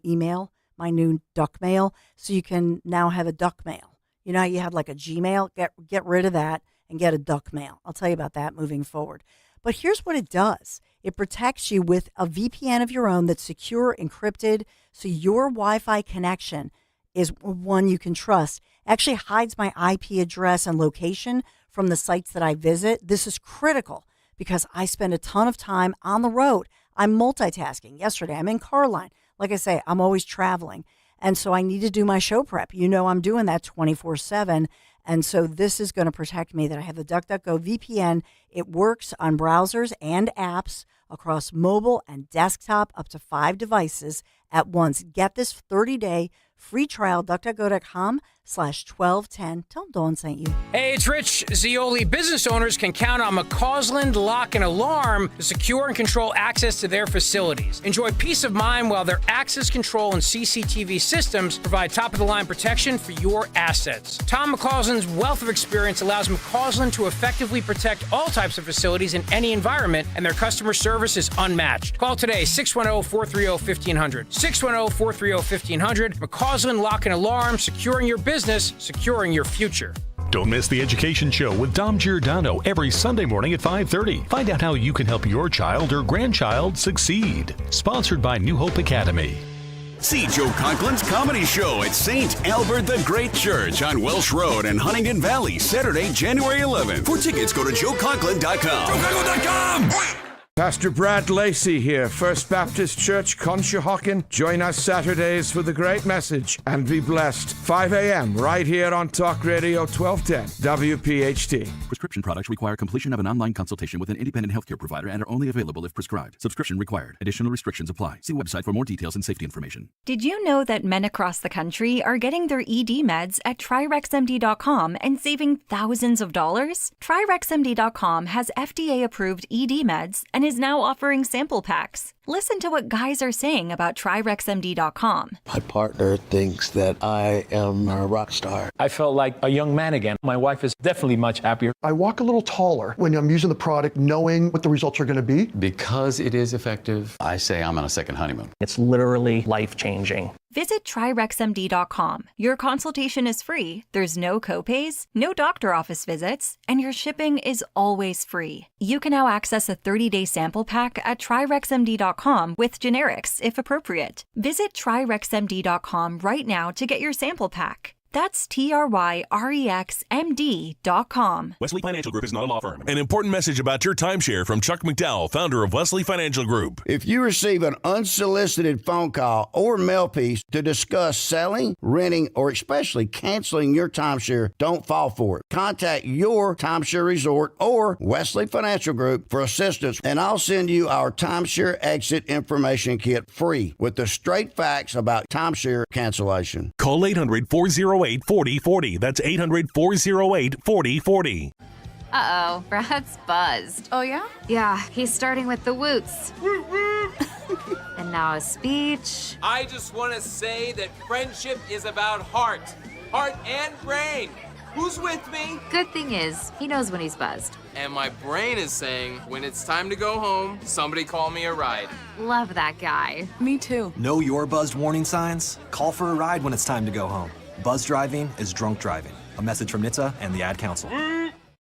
email, my new duck mail, so you can now have a duck mail. You know how you have like a Gmail? Get rid of that and get a duck mail. I'll tell you about that moving forward. But here's what it does. It protects you with a VPN of your own that's secure, encrypted, so your Wi-Fi connection is one you can trust. It actually hides my IP address and location from the sites that I visit. This is critical because I spend a ton of time on the road. I'm multitasking. Yesterday, I'm in Carline. Like I say, I'm always traveling. And so I need to do my show prep. You know I'm doing that 24/7. And so this is going to protect me that I have the DuckDuckGo VPN. It works on browsers and apps across mobile and desktop, up to 5 devices at once. Get this 30-day free trial, duckduckgo.com/1210. Tell them Dawn sent you. Hey, it's Rich Zioli. Business owners can count on McCausland Lock and Alarm to secure and control access to their facilities. Enjoy peace of mind while their access control and CCTV systems provide top-of-the-line protection for your assets. Tom McCausland's wealth of experience allows McCausland to effectively protect all types of facilities in any environment, and their customer service is unmatched. Call today, 610-430-1500. 610-430-1500. McCausland Lock and Alarm, securing your business, securing your future. Don't miss The Education Show with Dom Giordano every Sunday morning at 5:30. Find out how you can help your child or grandchild succeed. Sponsored by New Hope Academy. See Joe Conklin's comedy show at St. Albert the Great Church on Welsh Road in Huntington Valley, Saturday, January 11th. For tickets, go to joeconklin.com. joeconklin.com! Pastor Brad Lacey here, First Baptist Church, Conshohocken. Join us Saturdays for the great message and be blessed. 5 a.m. right here on Talk Radio 1210 WPHT. Prescription products require completion of an online consultation with an independent healthcare provider and are only available if prescribed. Subscription required. Additional restrictions apply. See website for more details and safety information. Did you know that men across the country are getting their ED meds at TriRexMD.com and saving thousands of dollars? TriRexMD.com has FDA-approved ED meds and is now offering sample packs. Listen to what guys are saying about TriRexMD.com. My partner thinks that I am a rock star. I felt like a young man again. My wife is definitely much happier. I walk a little taller when I'm using the product, knowing what the results are going to be. Because it is effective, I say I'm on a second honeymoon. It's literally life-changing. Visit TriRexMD.com. Your consultation is free, there's no copays, no doctor office visits, and your shipping is always free. You can now access a 30-day sample pack at TriRexMD.com with generics, if appropriate. Visit TriRexMD.com right now to get your sample pack. That's TriRexMD.com. Wesley Financial Group is not a law firm. An important message about your timeshare from Chuck McDowell, founder of Wesley Financial Group. If you receive an unsolicited phone call or mail piece to discuss selling, renting, or especially canceling your timeshare, don't fall for it. Contact your timeshare resort or Wesley Financial Group for assistance, and I'll send you our timeshare exit information kit free with the straight facts about timeshare cancellation. Call 800-408-4040. That's 800-408-4040. Uh-oh, Brad's buzzed. Oh, yeah? Yeah, he's starting with the woots. And now a speech. I just want to say that friendship is about heart and brain. Who's with me? Good thing is, he knows when he's buzzed. And my brain is saying, when it's time to go home, somebody call me a ride. Love that guy. Me too. Know your buzzed warning signs? Call for a ride when it's time to go home. Buzz driving is drunk driving. A message from NHTSA and the Ad Council.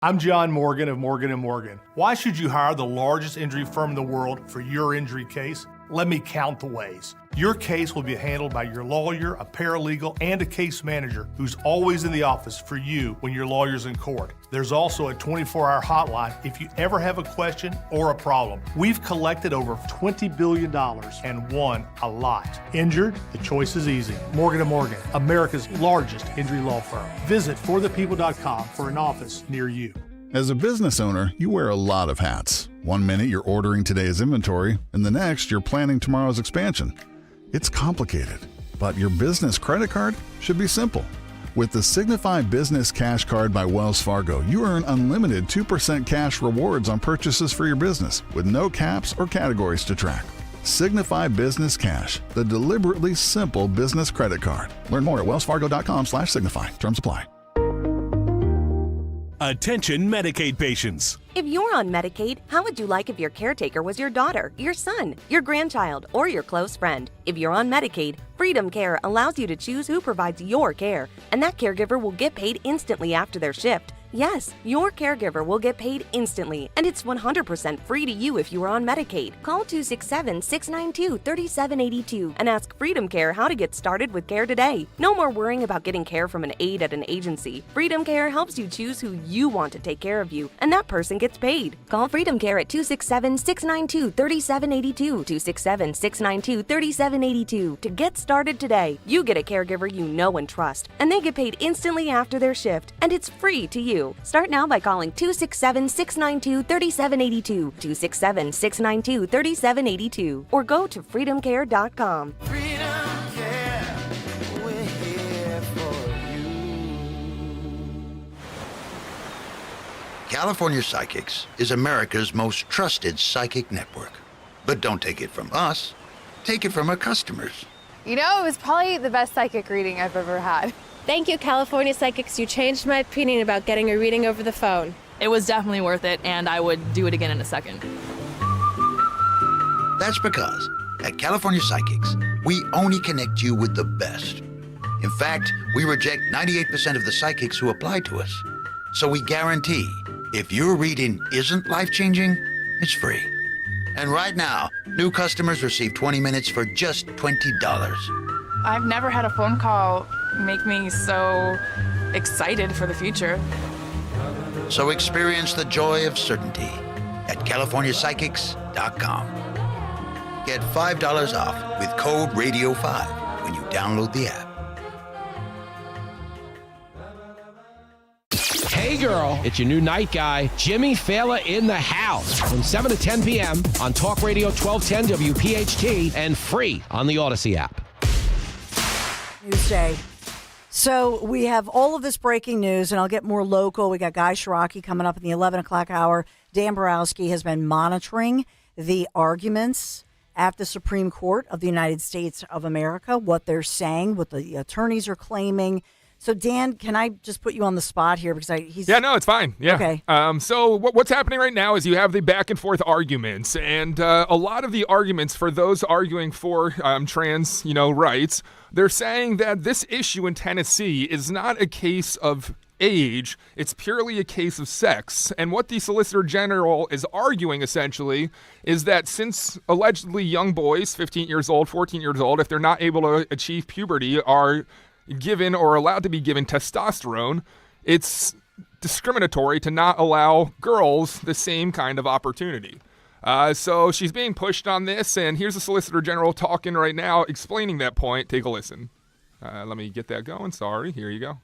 I'm John Morgan of Morgan & Morgan. Why should you hire the largest injury firm in the world for your injury case? Let me count the ways. Your case will be handled by your lawyer, a paralegal, and a case manager who's always in the office for you when your lawyer's in court. There's also a 24-hour hotline if you ever have a question or a problem. We've collected over $20 billion and won a lot. Injured? The choice is easy. Morgan & Morgan, America's largest injury law firm. Visit forthepeople.com for an office near you. As a business owner, you wear a lot of hats. One minute you're ordering today's inventory, and the next you're planning tomorrow's expansion. It's complicated, but your business credit card should be simple. With the Signify Business Cash Card by Wells Fargo, you earn unlimited 2% cash rewards on purchases for your business, with no caps or categories to track. Signify Business Cash, the deliberately simple business credit card. Learn more at wellsfargo.com/signify. Terms apply. Attention Medicaid patients. If you're on Medicaid, how would you like if your caretaker was your daughter, your son, your grandchild, or your close friend? If you're on Medicaid, Freedom Care allows you to choose who provides your care, and that caregiver will get paid instantly after their shift. Yes, your caregiver will get paid instantly, and it's 100% free to you if you are on Medicaid. Call 267-692-3782 and ask Freedom Care how to get started with care today. No more worrying about getting care from an aide at an agency. Freedom Care helps you choose who you want to take care of you, and that person gets paid. Call Freedom Care at 267-692-3782, 267-692-3782 to get started today. You get a caregiver you know and trust, and they get paid instantly after their shift, and it's free to you. Start now by calling 267-692-3782, 267-692-3782, or go to freedomcare.com. Freedom Care, we're here for you. California Psychics is America's most trusted psychic network. But don't take it from us, take it from our customers. You know, it was probably the best psychic reading I've ever had. Thank you, California Psychics. You changed my opinion about getting a reading over the phone. It was definitely worth it, and I would do it again in a second. That's because at California Psychics, we only connect you with the best. In fact, we reject 98% of the psychics who apply to us. So we guarantee if your reading isn't life-changing, it's free. And right now, new customers receive 20 minutes for just $20. I've never had a phone call make me so excited for the future. So experience the joy of certainty at CaliforniaPsychics.com. Get $5 off with code RADIO5 when you download the app. Hey girl, it's your new night guy, Jimmy Fallon in the house from 7 to 10 p.m. on Talk Radio 1210 WPHT and free on the Odyssey app. Tuesday. So we have all of this breaking news, and I'll get more local. We got Guy Shiraki coming up in the 11 o'clock hour. Dan Borowski has been monitoring the arguments at the Supreme Court of the United States of America, what they're saying, what the attorneys are claiming. So, Dan, can I just put you on the spot here? Because Yeah, no, it's fine. Yeah. Okay. So what's happening right now is you have the back and forth arguments, and a lot of the arguments for those arguing for trans, rights, they're saying that this issue in Tennessee is not a case of age, it's purely a case of sex. And what the Solicitor General is arguing, essentially, is that since allegedly young boys, 15 years old, 14 years old, if they're not able to achieve puberty, are given or allowed to be given testosterone, it's discriminatory to not allow girls the same kind of opportunity. So she's being pushed on this, and here's the Solicitor General talking right now, explaining that point. Take a listen. Let me get that going. Sorry. Here you go.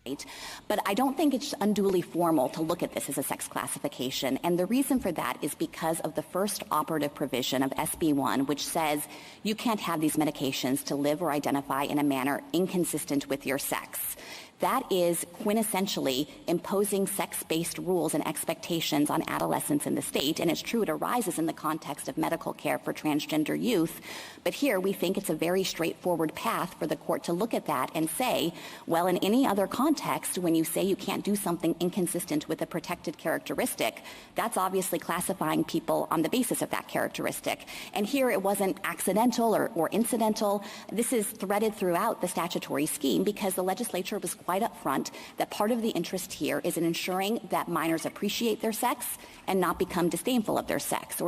But I don't think it's unduly formal to look at this as a sex classification. And the reason for that is because of the first operative provision of SB1, which says you can't have these medications to live or identify in a manner inconsistent with your sex. That is quintessentially imposing sex-based rules and expectations on adolescents in the state. And it's true, it arises in the context of medical care for transgender youth. But here we think it's a very straightforward path for the court to look at that and say, well, in any other context, when you say you can't do something inconsistent with a protected characteristic, that's obviously classifying people on the basis of that characteristic. And here it wasn't accidental or incidental. This is threaded throughout the statutory scheme because the legislature was quite upfront that part of the interest here is in ensuring that minors appreciate their sex and not become disdainful of their sex.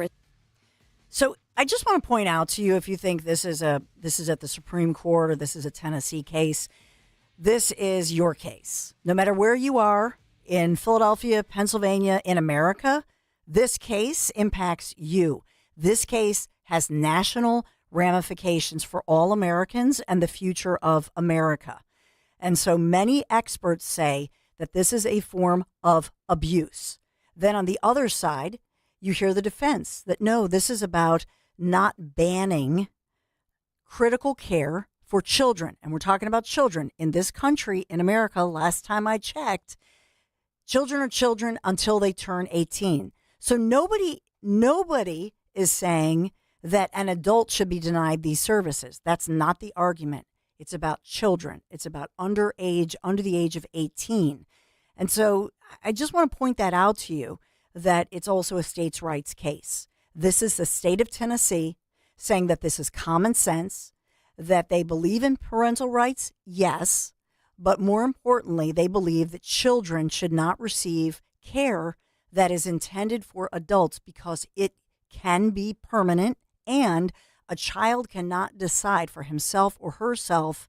So I just want to point out to you, if you think this is at the Supreme Court or this is a Tennessee case, this is your case. No matter where you are in Philadelphia, Pennsylvania, in America, this case impacts you. This case has national ramifications for all Americans and the future of America. And so many experts say that this is a form of abuse, Then on the other side, you hear the defense that no, this is about not banning critical care for children. And we're talking about children in this country, in America. Last time I checked, children are children until they turn 18. So nobody is saying that an adult should be denied these services. That's not the argument. It's about children. It's about under the age of 18. And so I just want to point that out to you, that it's also a states' rights case. This is the state of Tennessee saying that this is common sense, that they believe in parental rights, yes, but more importantly, they believe that children should not receive care that is intended for adults because it can be permanent, and a child cannot decide for himself or herself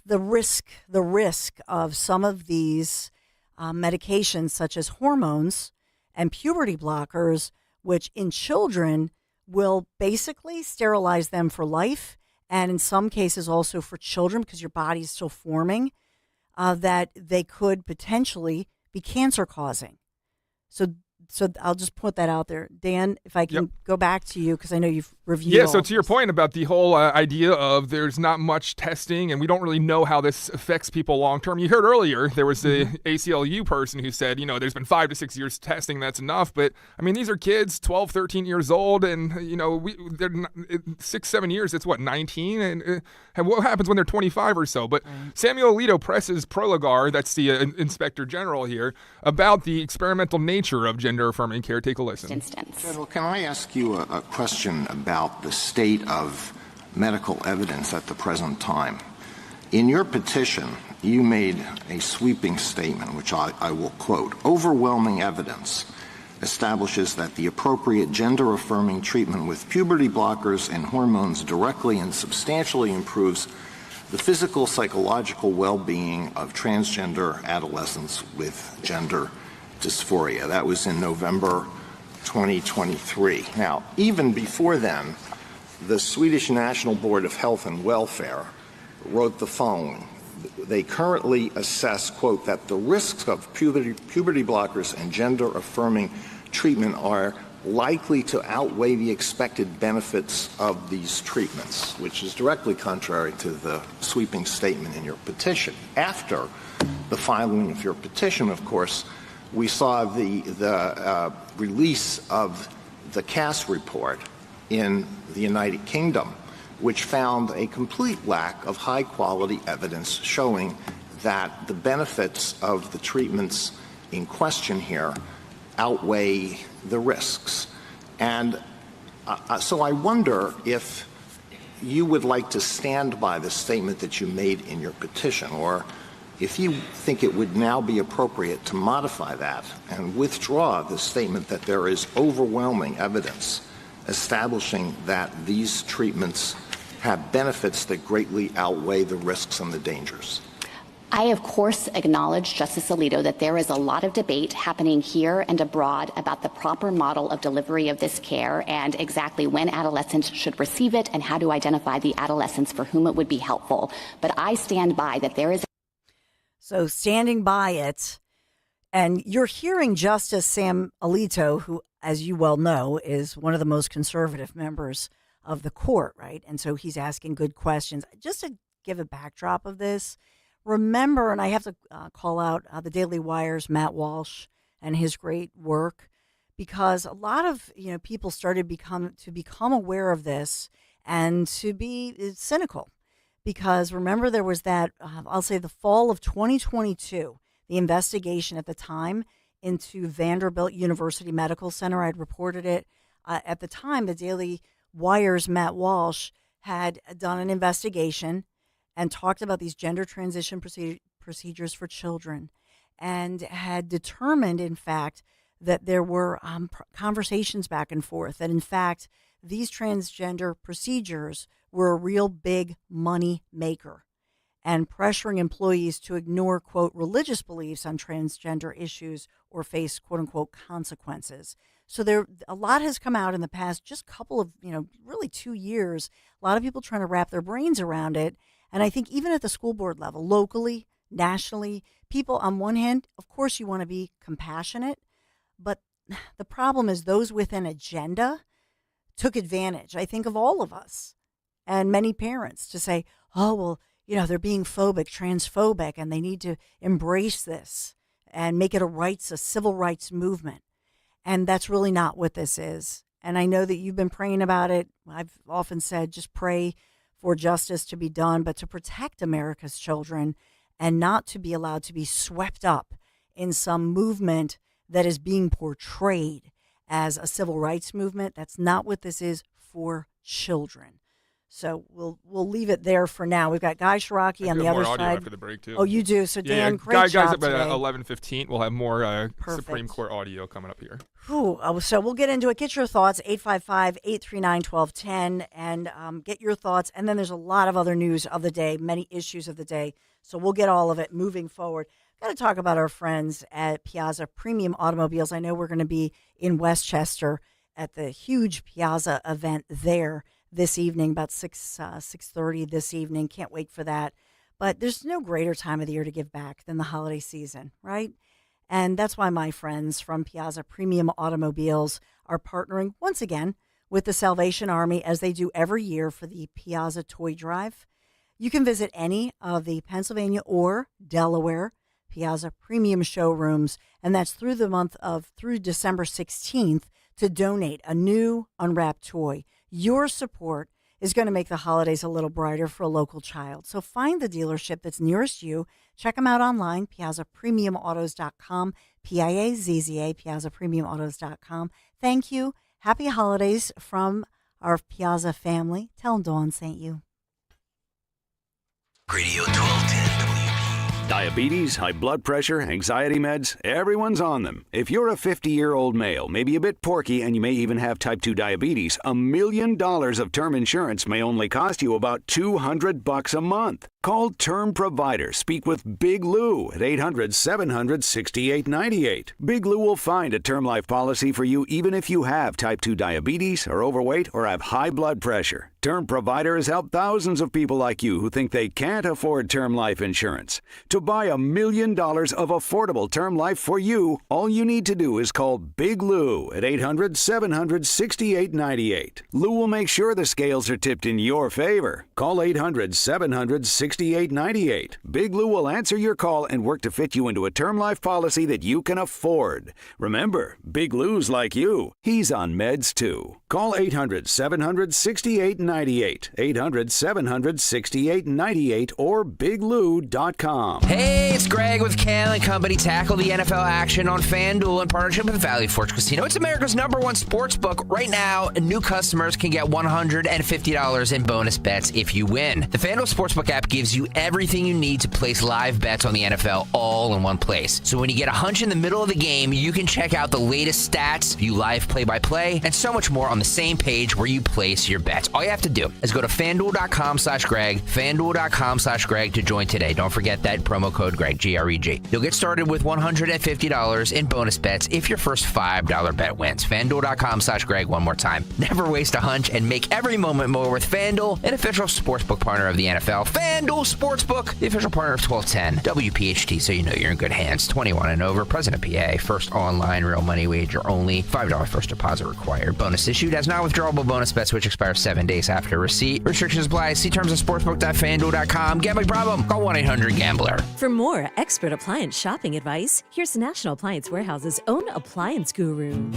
the risk of some of these medications, such as hormones and puberty blockers, which in children will basically sterilize them for life, and in some cases also for children, because your body is still forming, that they could potentially be cancer causing. So I'll just put that out there. Dan, if I can go back to you, because I know you've reviewed Yeah, so to your point about the whole idea of there's not much testing and we don't really know how this affects people long term. You heard earlier there was the ACLU person who said, there's been 5 to 6 years testing, that's enough. But, I mean, these are kids 12, 13 years old, and, they're not, 6, 7 years, it's what, 19? And what happens when they're 25 or so? But Samuel Alito presses Prologar, that's the Inspector General here, about the experimental nature of gender-affirming care. Take a listen. General, can I ask you a question about the state of medical evidence at the present time? In your petition, you made a sweeping statement, which I will quote. Overwhelming evidence establishes that the appropriate gender-affirming treatment with puberty blockers and hormones directly and substantially improves the physical, psychological well-being of transgender adolescents with gender dysphoria. That was in November 2023. Now, even before then, the Swedish National Board of Health and Welfare wrote the following. They currently assess, quote, that the risks of puberty blockers and gender-affirming treatment are likely to outweigh the expected benefits of these treatments, which is directly contrary to the sweeping statement in your petition. After the filing of your petition, of course, we saw the release of the Cass report in the United Kingdom, which found a complete lack of high-quality evidence showing that the benefits of the treatments in question here outweigh the risks. And so I wonder if you would like to stand by the statement that you made in your petition, or if you think it would now be appropriate to modify that and withdraw the statement that there is overwhelming evidence establishing that these treatments have benefits that greatly outweigh the risks and the dangers. I, of course, acknowledge, Justice Alito, that there is a lot of debate happening here and abroad about the proper model of delivery of this care and exactly when adolescents should receive it and how to identify the adolescents for whom it would be helpful. But I stand by that there is. So standing by it, and you're hearing Justice Sam Alito, who, as you well know, is one of the most conservative members of the court, right? And so he's asking good questions. Just to give a backdrop of this, remember, and I have to call out the Daily Wire's Matt Walsh and his great work, because a lot of people started to become aware of this and to be cynical. Because remember, there was that, I'll say the fall of 2022, the investigation at the time into Vanderbilt University Medical Center. I'd reported it. At the time, the Daily Wire's Matt Walsh had done an investigation and talked about these gender transition procedures for children, and had determined, in fact, that there were conversations back and forth, that in fact, these transgender procedures were a real big money maker and pressuring employees to ignore, quote, religious beliefs on transgender issues or face, quote unquote, consequences. So a lot has come out in the past just couple of, really 2 years, a lot of people trying to wrap their brains around it. And I think even at the school board level, locally, nationally, people on one hand, of course, you want to be compassionate, But the problem is those with an agenda took advantage, I think, of all of us and many parents to say, oh, well, they're being phobic, transphobic, and they need to embrace this and make it a civil rights movement. And that's really not what this is. And I know that you've been praying about it. I've often said, just pray for justice to be done, but to protect America's children and not to be allowed to be swept up in some movement that is being portrayed as a civil rights movement. That's not what this is for children. So we'll leave it there for now. We've got Guy Shiraki on the other more audio side. After the break too. Oh, you do. So Dan, great guys job up today. at 11:15. We'll have more Supreme Court audio coming up here. Whew. So we'll get into it. Get your thoughts, 855-839-1210, and get your thoughts. And then there's a lot of other news of the day, many issues of the day. So we'll get all of it moving forward. Got to talk about our friends at Piazza Premium Automobiles. I know we're going to be in Westchester at the huge Piazza event there this evening, about 6:30 this evening. Can't wait for that. But there's no greater time of the year to give back than the holiday season, right? And that's why my friends from Piazza Premium Automobiles are partnering once again with the Salvation Army, as they do every year, for the Piazza Toy Drive. You can visit any of the Pennsylvania or Delaware Piazza Premium showrooms, and that's through December 16th, to donate a new unwrapped toy. Your support is going to make the holidays a little brighter for a local child. So find the dealership that's nearest you. Check them out online, piazzapremiumautos.com, Piazza, piazzapremiumautos.com. Thank you. Happy holidays from our Piazza family. Tell them Dawn sent you. Radio 1210 WP. Diabetes, high blood pressure, anxiety meds, everyone's on them. If you're a 50-year-old male, maybe a bit porky, and you may even have type 2 diabetes, $1 million of term insurance may only cost you about $200 a month. Call Term Provider. Speak with Big Lou at 800-700-6898. Big Lou will find a term life policy for you even if you have type 2 diabetes, are overweight, or have high blood pressure. Term Provider has helped thousands of people like you who think they can't afford term life insurance. To buy $1 million of affordable term life for you, all you need to do is call Big Lou at 800-700-6898. Lou will make sure the scales are tipped in your favor. Call 800-700-6898. Big Lou will answer your call and work to fit you into a term life policy that you can afford. Remember, Big Lou's like you. He's on meds too. Call 800-700-6898. 800-700-6898 or biglou.com. Hey, it's Greg with Kale & Company. Tackle the NFL action on FanDuel in partnership with Valley Forge Casino. It's America's #1 sports book. Right now, new customers can get $150 in bonus bets if you win. The FanDuel Sportsbook app gives you everything you need to place live bets on the NFL all in one place. So when you get a hunch in the middle of the game, you can check out the latest stats, view live play-by-play, and so much more on the same page where you place your bets. All you have to do is go to FanDuel.com/Greg, FanDuel.com/Greg to join today. Don't forget that promo code Greg, G-R-E-G. You'll get started with $150 in bonus bets if your first $5 bet wins. FanDuel.com/Greg one more time. Never waste a hunch and make every moment more with FanDuel, an official sportsbook partner of the NFL. FanDuel Sportsbook, the official partner of 1210 WPHT, so you know you're in good hands. 21 and over, present in PA. First online real money wager only. $5 first deposit required. Bonus issued as non-withdrawable bonus bets which expire 7 days after receipt. Restrictions apply. See terms at sportsbook.fanduel.com. Gambling problem? Call 1-800-GAMBLER. For more expert appliance shopping advice, here's National Appliance Warehouse's own appliance guru.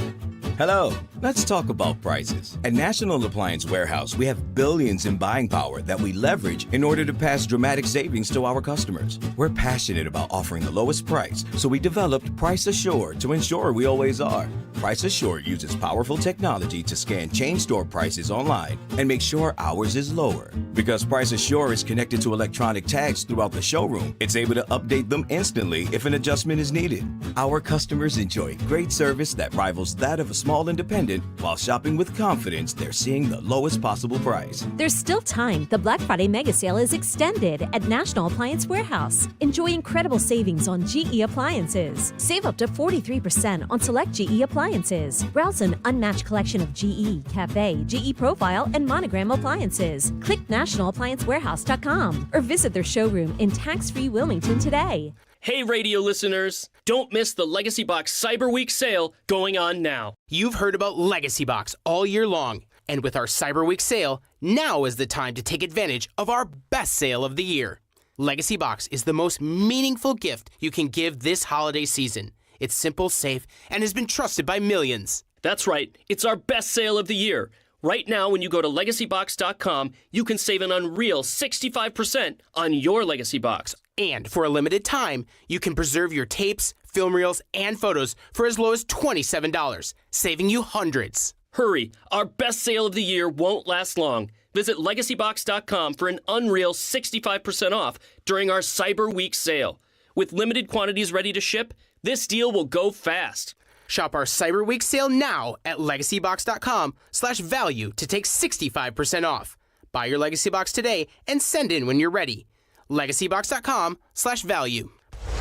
Hello. Let's talk about prices. At National Appliance Warehouse, we have billions in buying power that we leverage in order to pass dramatic savings to our customers. We're passionate about offering the lowest price, so we developed Price Assured to ensure we always are. Price Assured uses powerful technology to scan chain store prices online and make sure ours is lower. Because Price Assured is connected to electronic tags throughout the showroom, it's able to update them instantly if an adjustment is needed. Our customers enjoy great service that rivals that of a small independent. While shopping with confidence, they're seeing the lowest possible price. There's still time. The Black Friday mega sale is extended at National Appliance Warehouse. Enjoy incredible savings on GE appliances. Save up to 43% on select GE appliances. Browse an unmatched collection of GE, Cafe, GE Profile, and Monogram appliances. Click nationalappliancewarehouse.com or visit their showroom in tax-free Wilmington today. Hey, radio listeners, don't miss the Legacy Box Cyber Week sale going on now. You've heard about Legacy Box all year long, and with our Cyber Week sale, now is the time to take advantage of our best sale of the year. Legacy Box is the most meaningful gift you can give this holiday season. It's simple, safe, and has been trusted by millions. That's right, it's our best sale of the year. Right now, when you go to LegacyBox.com, you can save an unreal 65% on your Legacy Box. And for a limited time, you can preserve your tapes, film reels, and photos for as low as $27, saving you hundreds. Hurry, our best sale of the year won't last long. Visit LegacyBox.com for an unreal 65% off during our Cyber Week sale. With limited quantities ready to ship, this deal will go fast. Shop our Cyber Week sale now at LegacyBox.com/value to take 65% off. Buy your Legacy Box today and send in when you're ready. LegacyBox.com/value.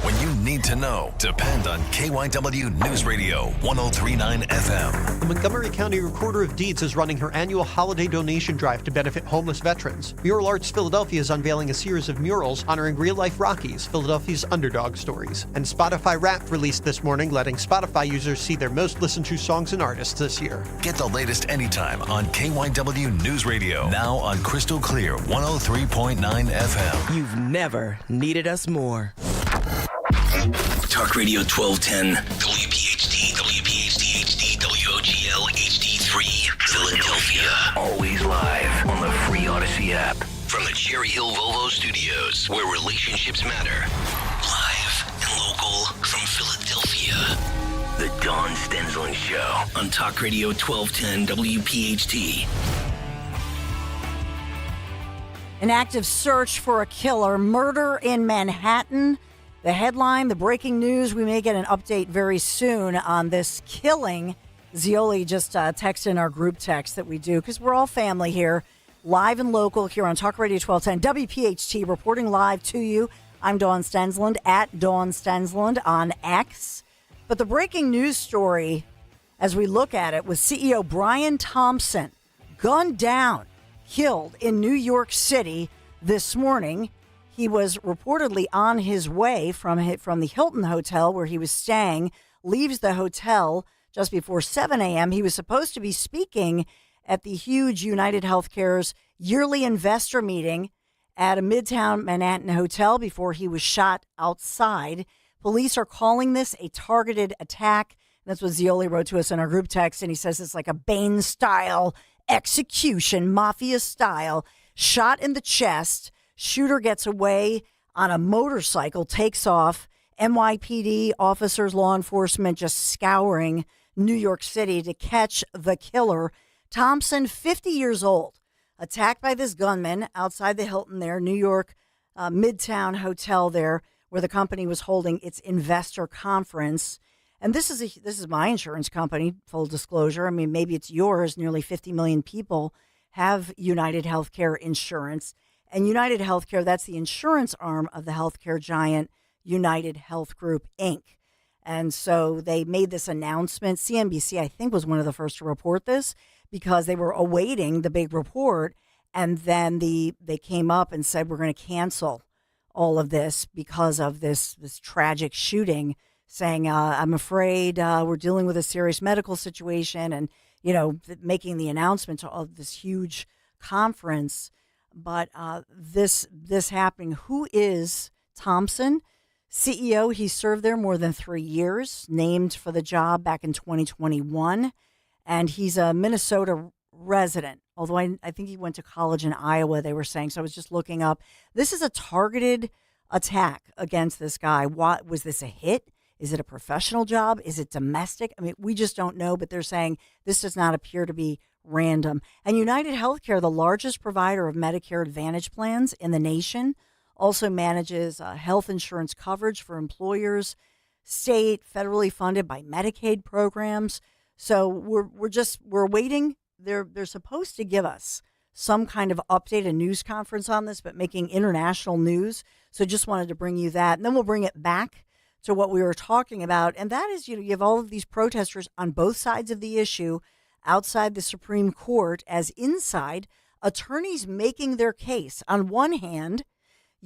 When you need to know, depend on KYW News Radio 103.9 FM. The Montgomery County Recorder of Deeds is running her annual holiday donation drive to benefit homeless veterans. Mural Arts Philadelphia is unveiling a series of murals honoring real-life Rockies, Philadelphia's underdog stories. And Spotify Wrapped released this morning, letting Spotify users see their most listened to songs and artists this year. Get the latest anytime on KYW News Radio. Now on Crystal Clear 103.9 FM. You've never needed us more. Talk Radio 1210, WPHT, WPHT HD, WOGL HD3, Philadelphia. Always live on the free Odyssey app. From the Cherry Hill Volvo Studios, where relationships matter. Live and local from Philadelphia. The Dawn Stensland Show on Talk Radio 1210, WPHT. An active search for a killer, murder in Manhattan. The headline, the breaking news, we may get an update very soon on this killing. Zioli just texted in our group text that we do, because we're all family here, live and local here on Talk Radio 1210, WPHT, reporting live to you. I'm Dawn Stensland, at Dawn Stensland on X. But the breaking news story, as we look at it, was CEO Brian Thompson gunned down, killed in New York City this morning. He was reportedly on his way from the Hilton Hotel where he was staying, leaves the hotel just before 7 a.m. He was supposed to be speaking at the huge United Healthcare's yearly investor meeting at a Midtown Manhattan hotel before he was shot outside. Police are calling this a targeted attack. That's what Zioli wrote to us in our group text, and he says it's like a Bane-style execution, mafia-style, shot in the chest. Shooter gets away on a motorcycle, takes off. NYPD officers, law enforcement just scouring New York City to catch the killer. Thompson, 50 years old, attacked by this gunman outside the Hilton there, New York Midtown Hotel there, where the company was holding its investor conference. And this is my insurance company, full disclosure. I mean, maybe it's yours. Nearly 50 million people have United Healthcare insurance. And United Healthcare, that's the insurance arm of the healthcare giant United Health Group, Inc. And so they made this announcement. CNBC, I think, was one of the first to report this because they were awaiting the big report. And then they came up and said, we're going to cancel all of this because of this tragic shooting, saying, I'm afraid we're dealing with a serious medical situation, and, making the announcement of this huge conference. But this happening. Who is Thompson? CEO, he served there more than 3 years, named for the job back in 2021. And he's a Minnesota resident, although I think he went to college in Iowa, they were saying. So I was just looking up. This is a targeted attack against this guy. What was this, a hit? Is it a professional job? Is it domestic? I mean, we just don't know, but they're saying this does not appear to be random. And United Healthcare, the largest provider of Medicare Advantage plans in the nation, also manages health insurance coverage for employers, state, federally funded by Medicaid programs. So we're waiting. They're supposed to give us some kind of update, a news conference on this, but making international news. So just wanted to bring you that. And then we'll bring it back to what we were talking about. And that is, you have all of these protesters on both sides of the issue outside the Supreme Court as inside attorneys making their case. On one hand,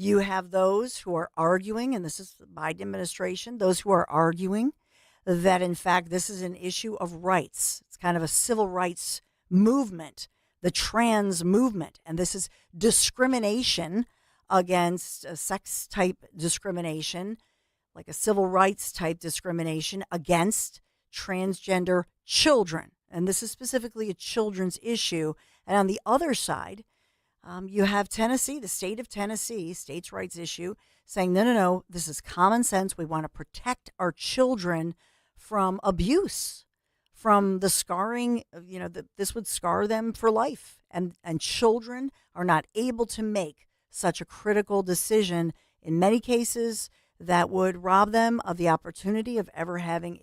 You have those who are arguing, and this is the Biden administration, those who are arguing that, in fact, this is an issue of rights. It's kind of a civil rights movement, the trans movement, and this is discrimination against sex-type discrimination, like a civil rights-type discrimination against transgender children. And this is specifically a children's issue. And on the other side, you have Tennessee, the state of Tennessee, states' rights issue, saying, no, this is common sense. We want to protect our children from abuse, from the scarring, that this would scar them for life. And children are not able to make such a critical decision in many cases that would rob them of the opportunity of ever having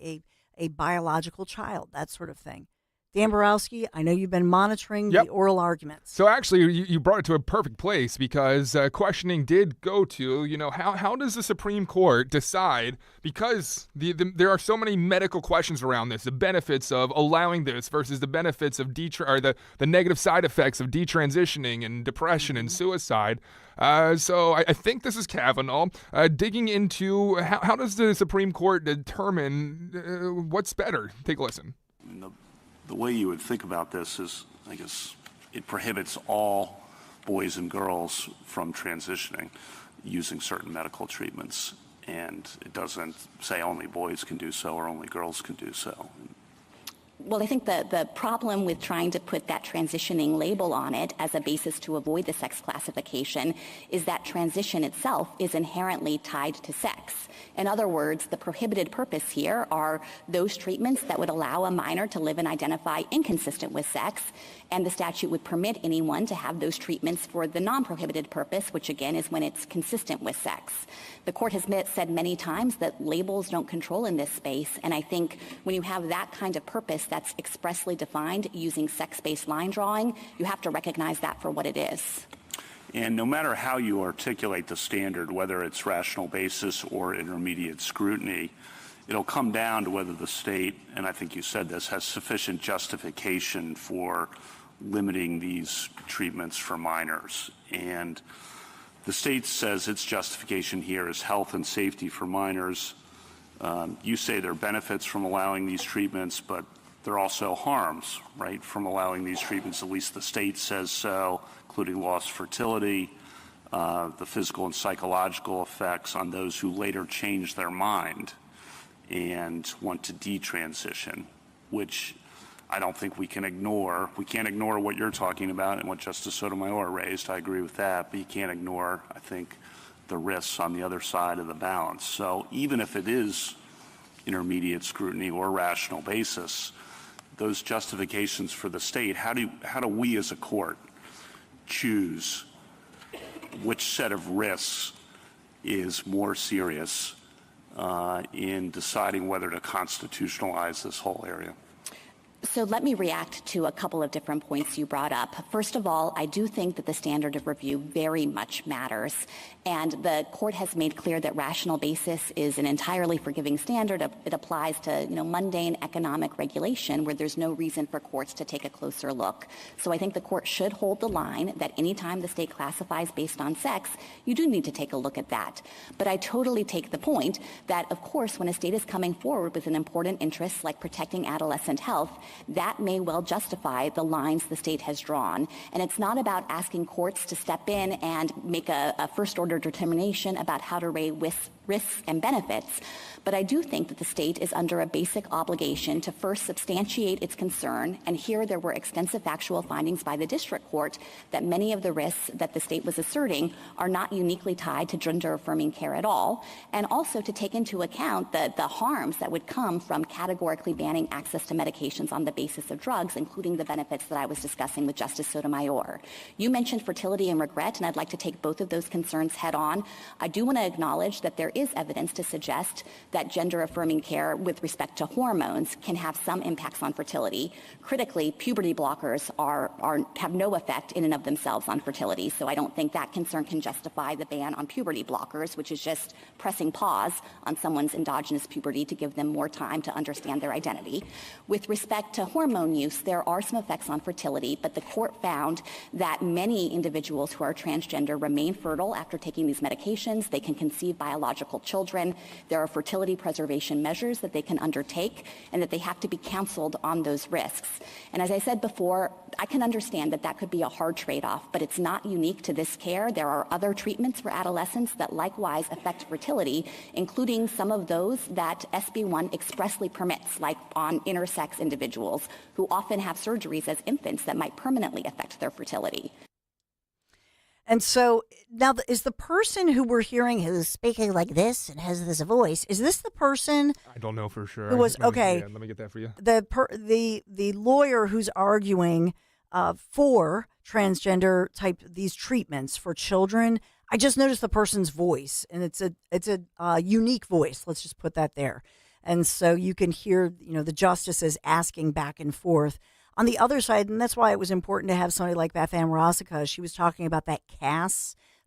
a biological child, that sort of thing. Dan Borowski, I know you've been monitoring the oral arguments. So actually, you brought it to a perfect place because questioning did go to, how does the Supreme Court decide, because there are so many medical questions around this, the benefits of allowing this versus the benefits of the negative side effects of detransitioning and depression and suicide. So I think this is Kavanaugh digging into how does the Supreme Court determine what's better? Take a listen. The way you would think about this is, I guess, it prohibits all boys and girls from transitioning using certain medical treatments, and it doesn't say only boys can do so or only girls can do so. Well, I think the problem with trying to put that transitioning label on it as a basis to avoid the sex classification is that transition itself is inherently tied to sex. In other words, the prohibited purpose here are those treatments that would allow a minor to live and identify inconsistent with sex, and the statute would permit anyone to have those treatments for the non-prohibited purpose, which again is when it's consistent with sex. The court has said many times that labels don't control in this space, and I think when you have that kind of purpose that's expressly defined using sex-based line drawing, you have to recognize that for what it is. And no matter how you articulate the standard, whether it's rational basis or intermediate scrutiny, it'll come down to whether the state, and I think you said this, has sufficient justification for limiting these treatments for minors. And the state says its justification here is health and safety for minors. You say there are benefits from allowing these treatments, but there are also harms, right, from allowing these treatments. At least the state says so, including lost fertility, the physical and psychological effects on those who later change their mind and want to detransition, which I don't think we can ignore. We can't ignore what you're talking about and what Justice Sotomayor raised. I agree with that, but you can't ignore, I think, the risks on the other side of the balance. So even if it is intermediate scrutiny or rational basis, those justifications for the state, how do we as a court choose which set of risks is more serious in deciding whether to constitutionalize this whole area? So let me react to a couple of different points you brought up. First of all, I do think that the standard of review very much matters. And the court has made clear that rational basis is an entirely forgiving standard. It applies to, mundane economic regulation where there's no reason for courts to take a closer look. So I think the court should hold the line that any time the state classifies based on sex, you do need to take a look at that. But I totally take the point that, of course, when a state is coming forward with an important interest like protecting adolescent health, that may well justify the lines the state has drawn. And it's not about asking courts to step in and make a first-order determination about how to weigh risks and benefits. But I do think that the state is under a basic obligation to first substantiate its concern, and here there were extensive factual findings by the district court that many of the risks that the state was asserting are not uniquely tied to gender-affirming care at all, and also to take into account the harms that would come from categorically banning access to medications on the basis of drugs, including the benefits that I was discussing with Justice Sotomayor. You mentioned fertility and regret, and I'd like to take both of those concerns head on. I do want to acknowledge that there is evidence to suggest that gender-affirming care with respect to hormones can have some impacts on fertility. Critically, puberty blockers have no effect in and of themselves on fertility, so I don't think that concern can justify the ban on puberty blockers, which is just pressing pause on someone's endogenous puberty to give them more time to understand their identity. With respect to hormone use, there are some effects on fertility, but the court found that many individuals who are transgender remain fertile after taking these medications. They can conceive biological children. There are fertility preservation measures that they can undertake, and that they have to be counseled on those risks. And as I said before, I can understand that that could be a hard trade-off, but it's not unique to this care. There are other treatments for adolescents that likewise affect fertility, including some of those that SB1 expressly permits, like on intersex individuals who often have surgeries as infants that might permanently affect their fertility. And so now, is the person who we're hearing who's speaking like this and has this voice, is this the person? I don't know for sure. Who was okay? Let me get that for you. The lawyer who's arguing for transgender type these treatments for children. I just noticed the person's voice, and it's a unique voice. Let's just put that there. And so you can hear, the justices asking back and forth. On the other side, and that's why it was important to have somebody like Beth Ann Rosica. She was talking about that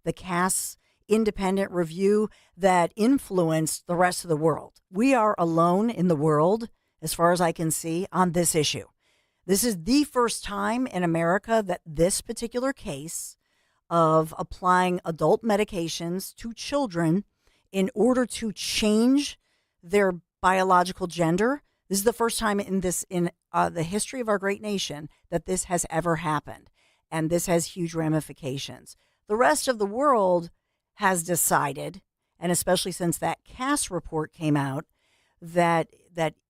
the Cass independent review that influenced the rest of the world. We are alone in the world, as far as I can see, on this issue. This is the first time in America that this particular case of applying adult medications to children in order to change their biological gender. This is the first time in the history of our great nation that this has ever happened, and this has huge ramifications. The rest of the world has decided, and especially since that Cass report came out, that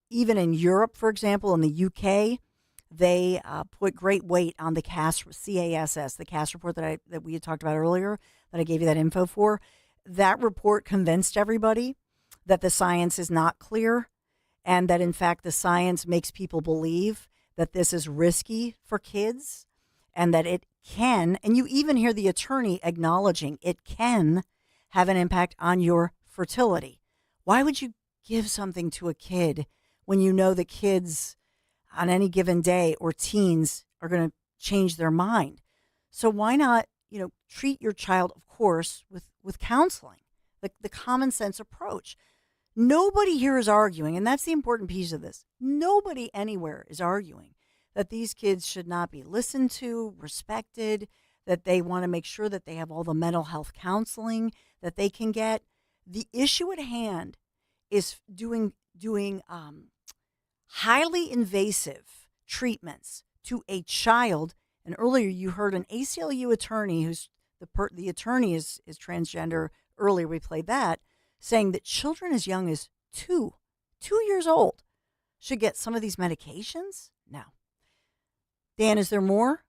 even in Europe, for example, in the UK, they put great weight on the Cass, C-A-S-S, the Cass report that we had talked about earlier, that I gave you that info for. That report convinced everybody that the science is not clear, and that, in fact, the science makes people believe that this is risky for kids and that it can, and you even hear the attorney acknowledging it can have an impact on your fertility. Why would you give something to a kid when you know that kids on any given day or teens are going to change their mind? So why not, treat your child, of course, with counseling, the common sense approach. Nobody here is arguing, and that's the important piece of this. Nobody anywhere is arguing that these kids should not be listened to, respected, that they want to make sure that they have all the mental health counseling that they can get. The issue at hand is doing highly invasive treatments to a child. And earlier you heard an ACLU attorney who's the attorney is transgender. Earlier we played that, saying that children as young as 2 years old should get some of these medications? No. Dan, is there more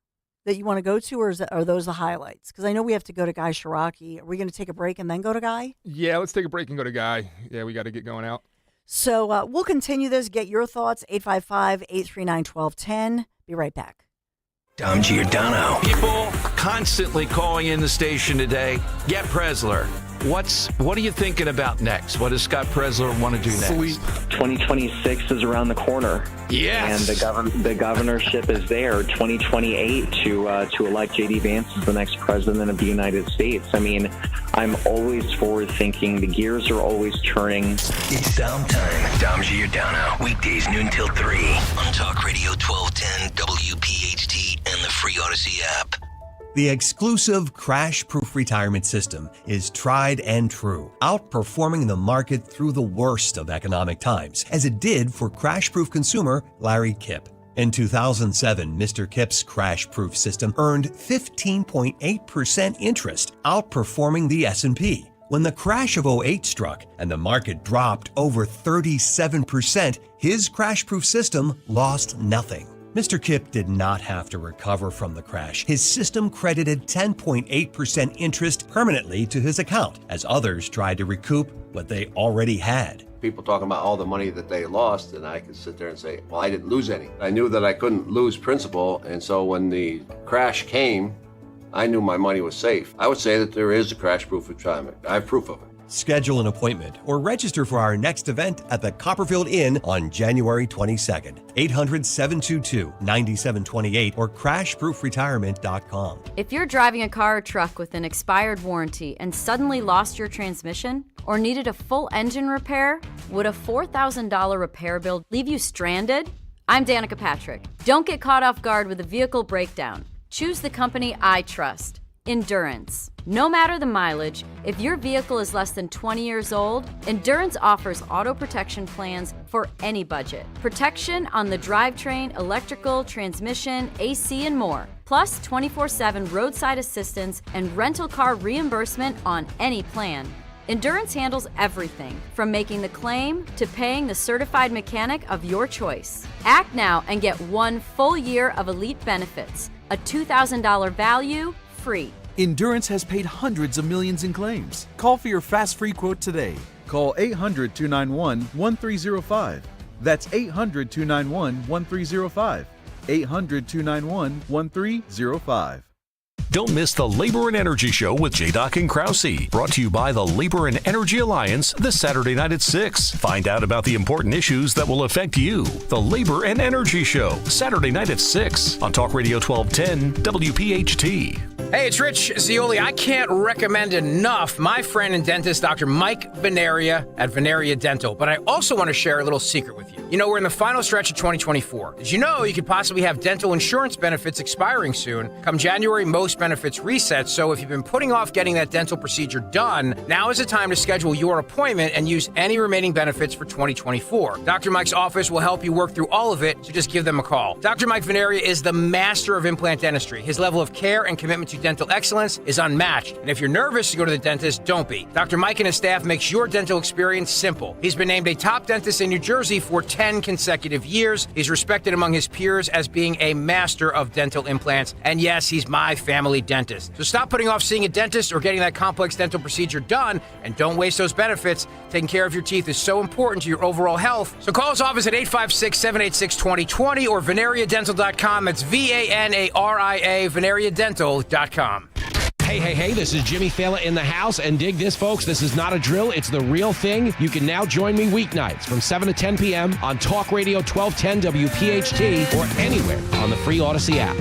that you want to go to, or are those the highlights? Because I know we have to go to Guy Shiraki. Are we going to take a break and then go to Guy? Yeah, let's take a break and go to Guy. Yeah, we got to get going out. So we'll continue this. Get your thoughts, 855-839-1210. Be right back. Dom Giordano. People constantly calling in the station today. Get Presler. What are you thinking about next? What does Scott Presler want to do next? Sweet. 2026 is around the corner. Yes. And the governorship is there, 2028, to elect J.D. Vance as the next president of the United States. I mean, I'm always forward thinking. The gears are always turning. It's Dom time. Dom Giordano. Weekdays noon till 3 on Talk Radio 1210, WPHT, and the free Odyssey app. The exclusive crash-proof retirement system is tried and true, outperforming the market through the worst of economic times, as it did for crash-proof consumer Larry Kipp. In 2007, Mr. Kipp's crash-proof system earned 15.8% interest, outperforming the S&P. When the crash of 2008 struck and the market dropped over 37%, his crash-proof system lost nothing. Mr. Kipp did not have to recover from the crash. His system credited 10.8% interest permanently to his account, as others tried to recoup what they already had. People talking about all the money that they lost, and I could sit there and say, well, I didn't lose any. I knew that I couldn't lose principal, and so when the crash came, I knew my money was safe. I would say that there is a crash-proof retirement. I have proof of it. Schedule an appointment or register for our next event at the Copperfield Inn on January 22nd. 800-722-9728 or crashproofretirement.com. If you're driving a car or truck with an expired warranty and suddenly lost your transmission or needed a full engine repair, would a $4,000 repair bill leave you stranded? I'm Danica Patrick. Don't get caught off guard with a vehicle breakdown. Choose the company I trust, Endurance. No matter the mileage, if your vehicle is less than 20 years old, Endurance offers auto protection plans for any budget. Protection on the drivetrain, electrical, transmission, AC, and more. Plus 24/7 roadside assistance and rental car reimbursement on any plan. Endurance handles everything from making the claim to paying the certified mechanic of your choice. Act now and get 1 full year of elite benefits, a $2,000 value, free. Endurance has paid hundreds of millions in claims. Call for your fast free quote today. Call 800-291-1305. That's 800-291-1305. 800-291-1305. Don't miss the Labor and Energy Show with J-Doc and Krause. Brought to you by the Labor and Energy Alliance this Saturday night at 6. Find out about the important issues that will affect you. The Labor and Energy Show, Saturday night at 6 on Talk Radio 1210 WPHT. Hey, it's Rich Zioli. I can't recommend enough my friend and dentist, Dr. Mike Veneria at Veneria Dental. But I also want to share a little secret with you. You know, we're in the final stretch of 2024. As you know, you could possibly have dental insurance benefits expiring soon. Come January, most benefits reset. So if you've been putting off getting that dental procedure done, now is the time to schedule your appointment and use any remaining benefits for 2024. Dr. Mike's office will help you work through all of it, so just give them a call. Dr. Mike Veneria is the master of implant dentistry. His level of care and commitment to dental excellence is unmatched. And if you're nervous to go to the dentist, don't be. Dr. Mike and his staff makes your dental experience simple. He's been named a top dentist in New Jersey for 10 consecutive years. He's respected among his peers as being a master of dental implants. And yes, he's my family dentist. So stop putting off seeing a dentist or getting that complex dental procedure done, and don't waste those benefits. Taking care of your teeth is so important to your overall health. So call his office at 856-786-2020 or veneriadental.com. That's VANARIA, veneriadental.com. Hey, this is Jimmy Fallon in the house, and dig this, folks, this is not a drill, it's the real thing. You can now join me weeknights from 7 to 10 p.m. on Talk Radio 1210 WPHT or anywhere on the free Odyssey app.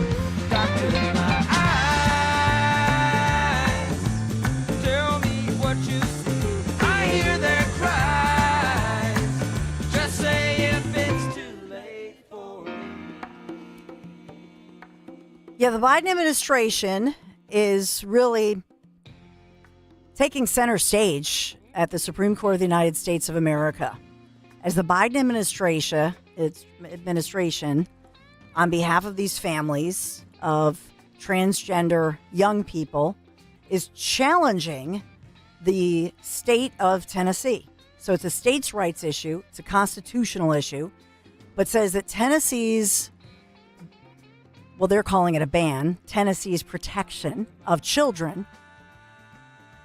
Yeah, the Biden administration is really taking center stage at the Supreme Court of the United States of America. As the Biden administration, on behalf of these families of transgender young people, is challenging the state of Tennessee. So it's a states' rights issue, it's a constitutional issue, but says that Tennessee's, well, they're calling it a ban, Tennessee's protection of children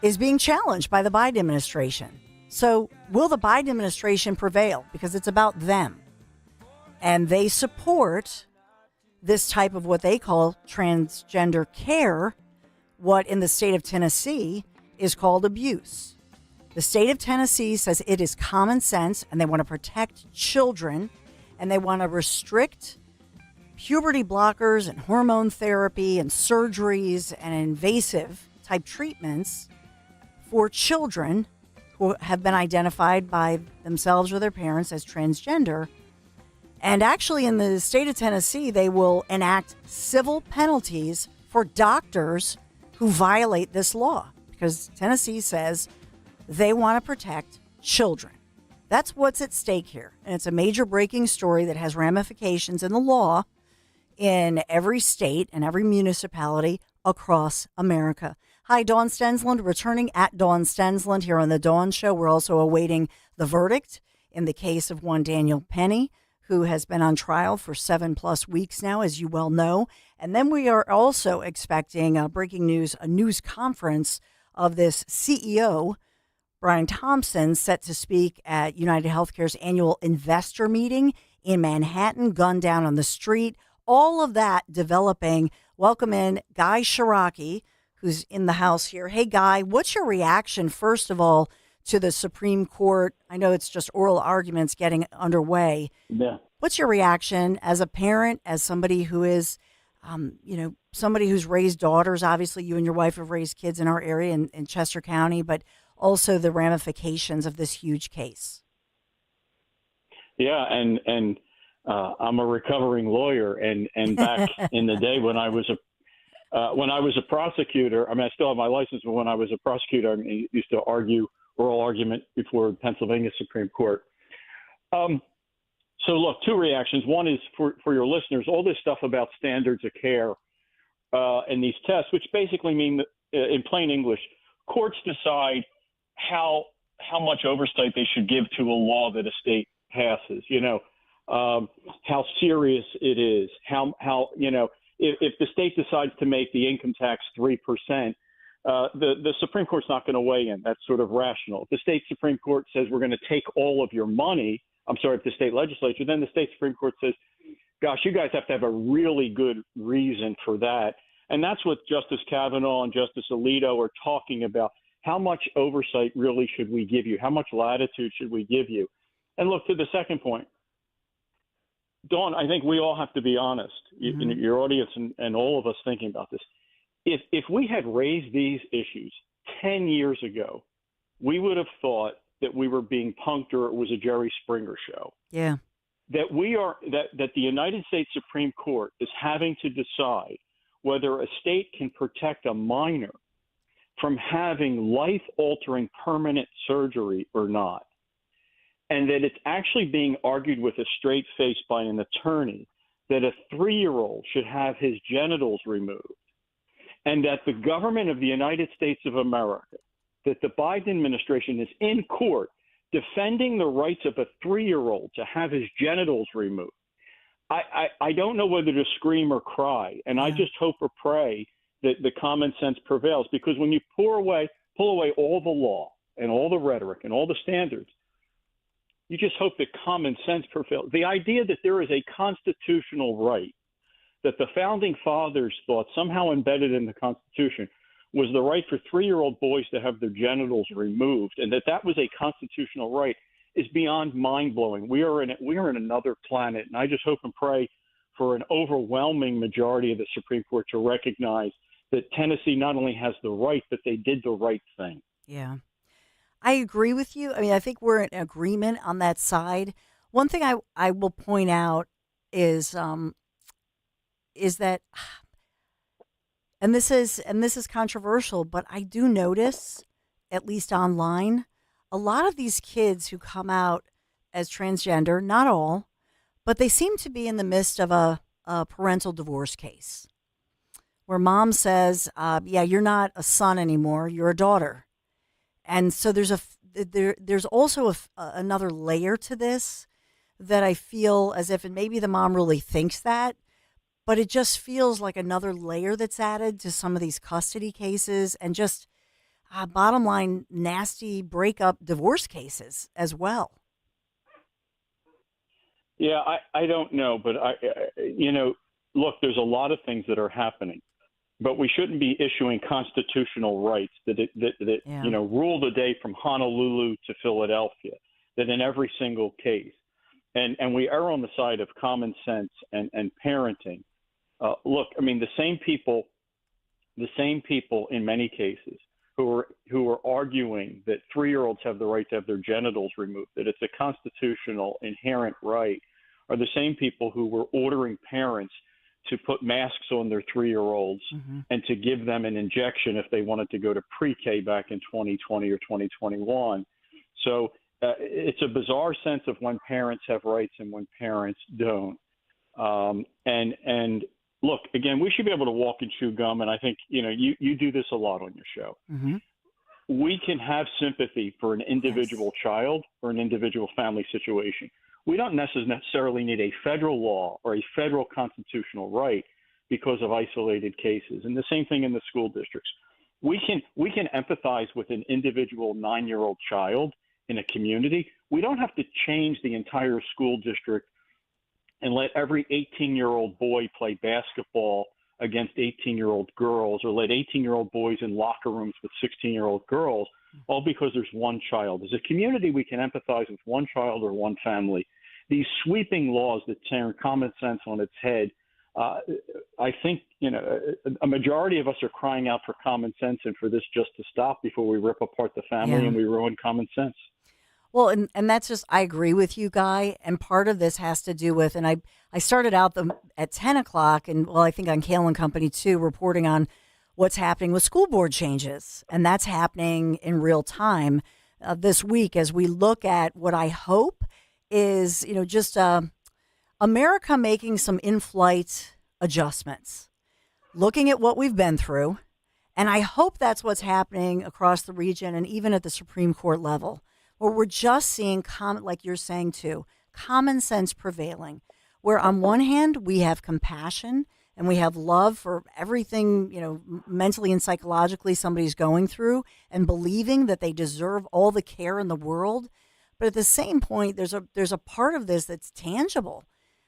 is being challenged by the Biden administration. So will the Biden administration prevail? Because it's about them. And they support this type of what they call transgender care, what in the state of Tennessee is called abuse. The state of Tennessee says it is common sense, and they want to protect children, and they want to restrict puberty blockers and hormone therapy and surgeries and invasive type treatments for children who have been identified by themselves or their parents as transgender. And actually in the state of Tennessee, they will enact civil penalties for doctors who violate this law, because Tennessee says they want to protect children. That's what's at stake here. And it's a major breaking story that has ramifications in the law in every state and every municipality across America. Hi, Dawn Stensland, returning at Dawn Stensland here on The Dawn Show. We're also awaiting the verdict in the case of one Daniel Penny, who has been on trial for 7+ weeks now, as you well know. And then we are also expecting breaking news, a news conference of this CEO, Brian Thompson, set to speak at United Healthcare's annual investor meeting in Manhattan, gunned down on the street. All of that developing. Welcome in Guy Shiraki, who's in the house here. Hey, Guy, what's your reaction, first of all, to the Supreme Court. I know it's just oral arguments getting underway. Yeah. What's your reaction as a parent, as somebody who is, somebody who's raised daughters? Obviously, you and your wife have raised kids in our area in Chester County, but also the ramifications of this huge case. Yeah, and I'm a recovering lawyer, and back in the day when I was a prosecutor, I mean, I still have my license, but when I was a prosecutor, I used to argue oral argument before the Pennsylvania Supreme Court. So look, two reactions. One is for your listeners, all this stuff about standards of care and these tests, which basically mean that, in plain English, courts decide how much oversight they should give to a law that a state passes. How serious it is, how if the state decides to make the income tax 3%, the Supreme Court's not going to weigh in. That's sort of rational. If the state Supreme Court says we're going to take all of your money, if the state legislature, then the state Supreme Court says, gosh, you guys have to have a really good reason for that. And that's what Justice Kavanaugh and Justice Alito are talking about. How much oversight really should we give you? How much latitude should we give you? And look, to the second point, Dawn, I think we all have to be honest, your audience and all of us thinking about this. If we had raised these issues 10 years ago, we would have thought that we were being punked or it was a Jerry Springer show. Yeah. That the United States Supreme Court is having to decide whether a state can protect a minor from having life-altering permanent surgery or not. And that it's actually being argued with a straight face by an attorney that a 3-year-old should have his genitals removed, and that the government of the United States of America, that the Biden administration is in court defending the rights of a 3-year-old to have his genitals removed. I don't know whether to scream or cry, and I just hope or pray that the common sense prevails, because when you pull away all the law and all the rhetoric and all the standards, you just hope that common sense prevails. The idea that there is a constitutional right that the founding fathers thought somehow embedded in the Constitution was the right for 3-year-old boys to have their genitals removed, and that was a constitutional right, is beyond mind-blowing. We are in another planet, and I just hope and pray for an overwhelming majority of the Supreme Court to recognize that Tennessee not only has the right, but they did the right thing. Yeah. I agree with you. I mean, I think we're in agreement on that side. One thing I will point out is that, and this is controversial, but I do notice, at least online, a lot of these kids who come out as transgender, not all, but they seem to be in the midst of a parental divorce case where mom says, yeah, you're not a son anymore, you're a daughter. And so there's also another layer to this that I feel as if, and maybe the mom really thinks that, but it just feels like another layer that's added to some of these custody cases and just bottom line, nasty breakup divorce cases as well. Yeah, I don't know, but look, there's a lot of things that are happening, but we shouldn't be issuing constitutional rights that rule the day from Honolulu to Philadelphia, that in every single case, and we err on the side of common sense and parenting. Look, I mean, the same people in many cases who are arguing that 3-year-olds have the right to have their genitals removed, that it's a constitutional inherent right, are the same people who were ordering parents to put masks on their 3-year-olds and to give them an injection if they wanted to go to pre-K back in 2020 or 2021. So it's a bizarre sense of when parents have rights and when parents don't. And look, again, we should be able to walk and chew gum, and I think you do this a lot on your show. Mm-hmm. We can have sympathy for an individual child or an individual family situation. We don't necessarily need a federal law or a federal constitutional right because of isolated cases. And the same thing in the school districts. We can empathize with an individual 9-year-old child in a community. We don't have to change the entire school district and let every 18-year-old boy play basketball against 18-year-old girls or let 18-year-old boys in locker rooms with 16-year-old girls, all because there's one child. As a community, we can empathize with one child or one family. These sweeping laws that turn common sense on its head, I think, a majority of us are crying out for common sense and for this just to stop before we rip apart the family and we ruin common sense. Well, and that's just, I agree with you, Guy. And part of this has to do with, and I started out at 10 o'clock, and I think on Kale and Company too, reporting on what's happening with school board changes. And that's happening in real time this week as we look at what I hope is, just America making some in-flight adjustments, looking at what we've been through. And I hope that's what's happening across the region and even at the Supreme Court level, where we're just seeing, like you're saying too, common sense prevailing, where on one hand, we have compassion and we have love for everything, mentally and psychologically somebody's going through and believing that they deserve all the care in the world. But at the same point, there's a part of this that's tangible.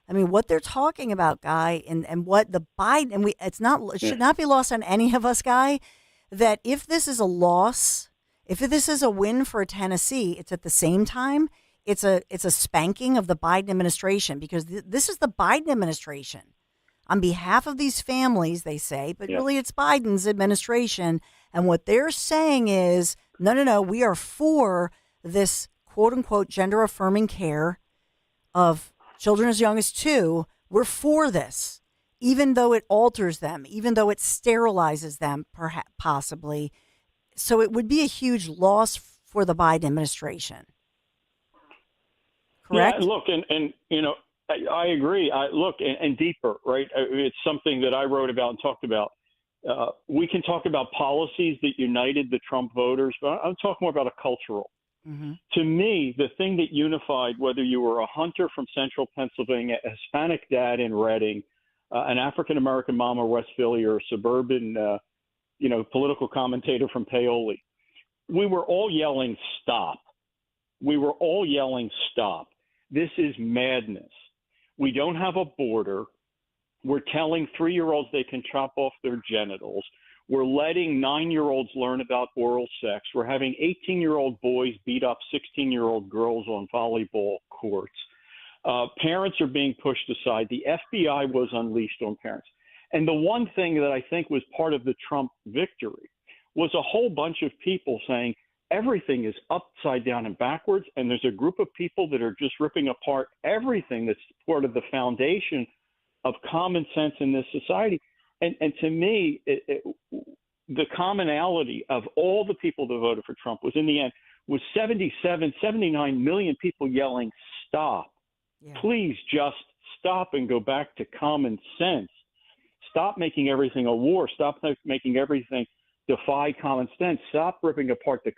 I mean, what they're talking about, Guy, and what the Biden, and it should not be lost on any of us, Guy, that if this is a loss, if this is a win for Tennessee, it's at the same time, it's a spanking of the Biden administration, because this is the Biden administration on behalf of these families, they say, but really it's Biden's administration. And what they're saying is, no, we are for this quote unquote gender affirming care of children as young as 2. We're for this, even though it alters them, even though it sterilizes them, perhaps possibly. So it would be a huge loss for the Biden administration. Correct? Yeah, look, and I agree. And deeper, right? It's something that I wrote about and talked about. We can talk about policies that united the Trump voters, but I'm talking more about a cultural. Mm-hmm. To me, the thing that unified, whether you were a hunter from central Pennsylvania, a Hispanic dad in Reading, an African-American mom in West Philly, or a suburban political commentator from Paoli, we were all yelling, stop. We were all yelling, stop. This is madness. We don't have a border. We're telling 3-year-olds they can chop off their genitals. We're letting 9-year-olds learn about oral sex. We're having 18-year-old boys beat up 16-year-old girls on volleyball courts. Parents are being pushed aside. The FBI was unleashed on parents. And the one thing that I think was part of the Trump victory was a whole bunch of people saying everything is upside down and backwards, and there's a group of people that are just ripping apart everything that's part of the foundation of common sense in this society. And to me, the commonality of all the people that voted for Trump was, in the end, was 79 million people yelling, stop. Yeah. Please just stop and go back to common sense. Stop making everything a war. Stop making everything defy common sense. Stop ripping apart the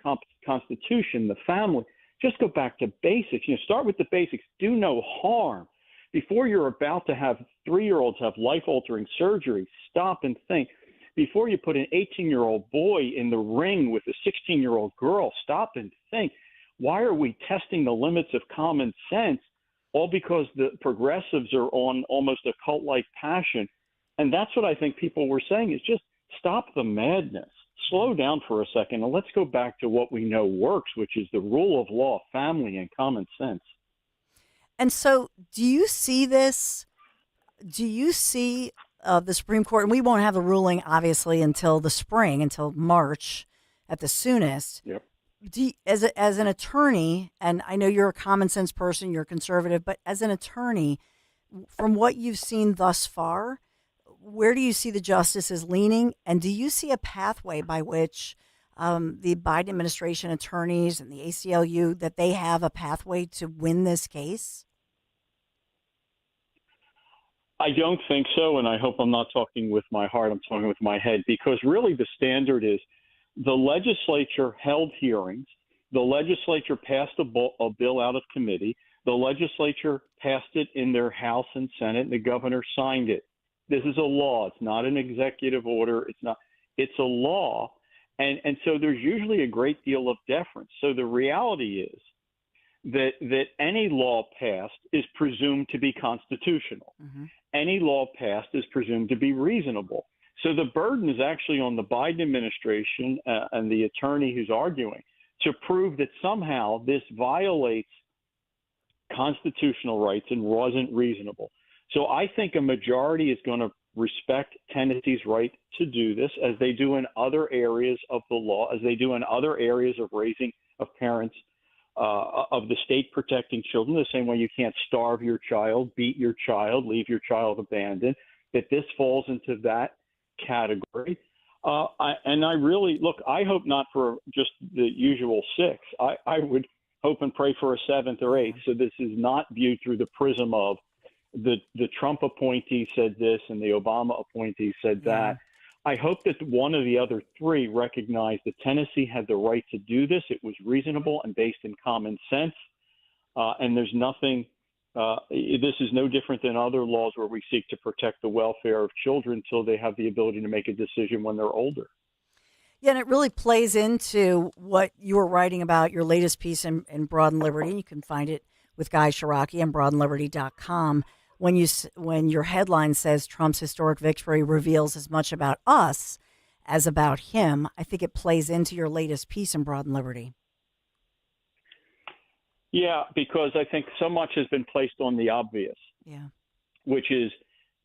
Constitution, the family. Just go back to basics. Start with the basics. Do no harm. Before you're about to have 3-year-olds have life-altering surgery, stop and think. Before you put an 18-year-old boy in the ring with a 16-year-old girl, stop and think. Why are we testing the limits of common sense? All because the progressives are on almost a cult-like passion. And that's what I think people were saying, is just stop the madness. Slow down for a second, and let's go back to what we know works, which is the rule of law, family, and common sense. And so do you see this? Do you see the Supreme Court, and we won't have the ruling, obviously, until the spring, until March at the soonest. Yep. As an attorney, and I know you're a common sense person, you're conservative, but as an attorney, from what you've seen thus far, where do you see the justices leaning? And do you see a pathway by which the Biden administration attorneys and the ACLU, that they have a pathway to win this case? I don't think so, and I hope I'm not talking with my heart. I'm talking with my head, because really the standard is the legislature held hearings. The legislature passed a bill out of committee. The legislature passed it in their House and Senate, and the governor signed it. This is a law. It's not an executive order. It's a law. And so there's usually a great deal of deference. So the reality is that any law passed is presumed to be constitutional. Mm-hmm. any law passed is presumed to be reasonable. So the burden is actually on the Biden administration and the attorney who's arguing to prove that somehow this violates constitutional rights and wasn't reasonable. So I think a majority is going to respect Tennessee's right to do this, as they do in other areas of the law, as they do in other areas of raising of parents, of the state protecting children, the same way you can't starve your child, beat your child, leave your child abandoned, that this falls into that category. And I really, look, I hope not for just the usual 6. I would hope and pray for a 7th or 8th. So this is not viewed through the prism of the Trump appointee said this and the Obama appointee said that. I hope that one of the other 3 recognized that Tennessee had the right to do this. It was reasonable and based in common sense. And there's nothing, this is no different than other laws where we seek to protect the welfare of children until they have the ability to make a decision when they're older. Yeah, and it really plays into what you were writing about, your latest piece in Broad and Liberty. You can find it with Guy Shiraki on broadandliberty.com. When your headline says Trump's historic victory reveals as much about us as about him, I think it plays into your latest piece in Broad and Liberty. Yeah, because I think so much has been placed on the obvious, which is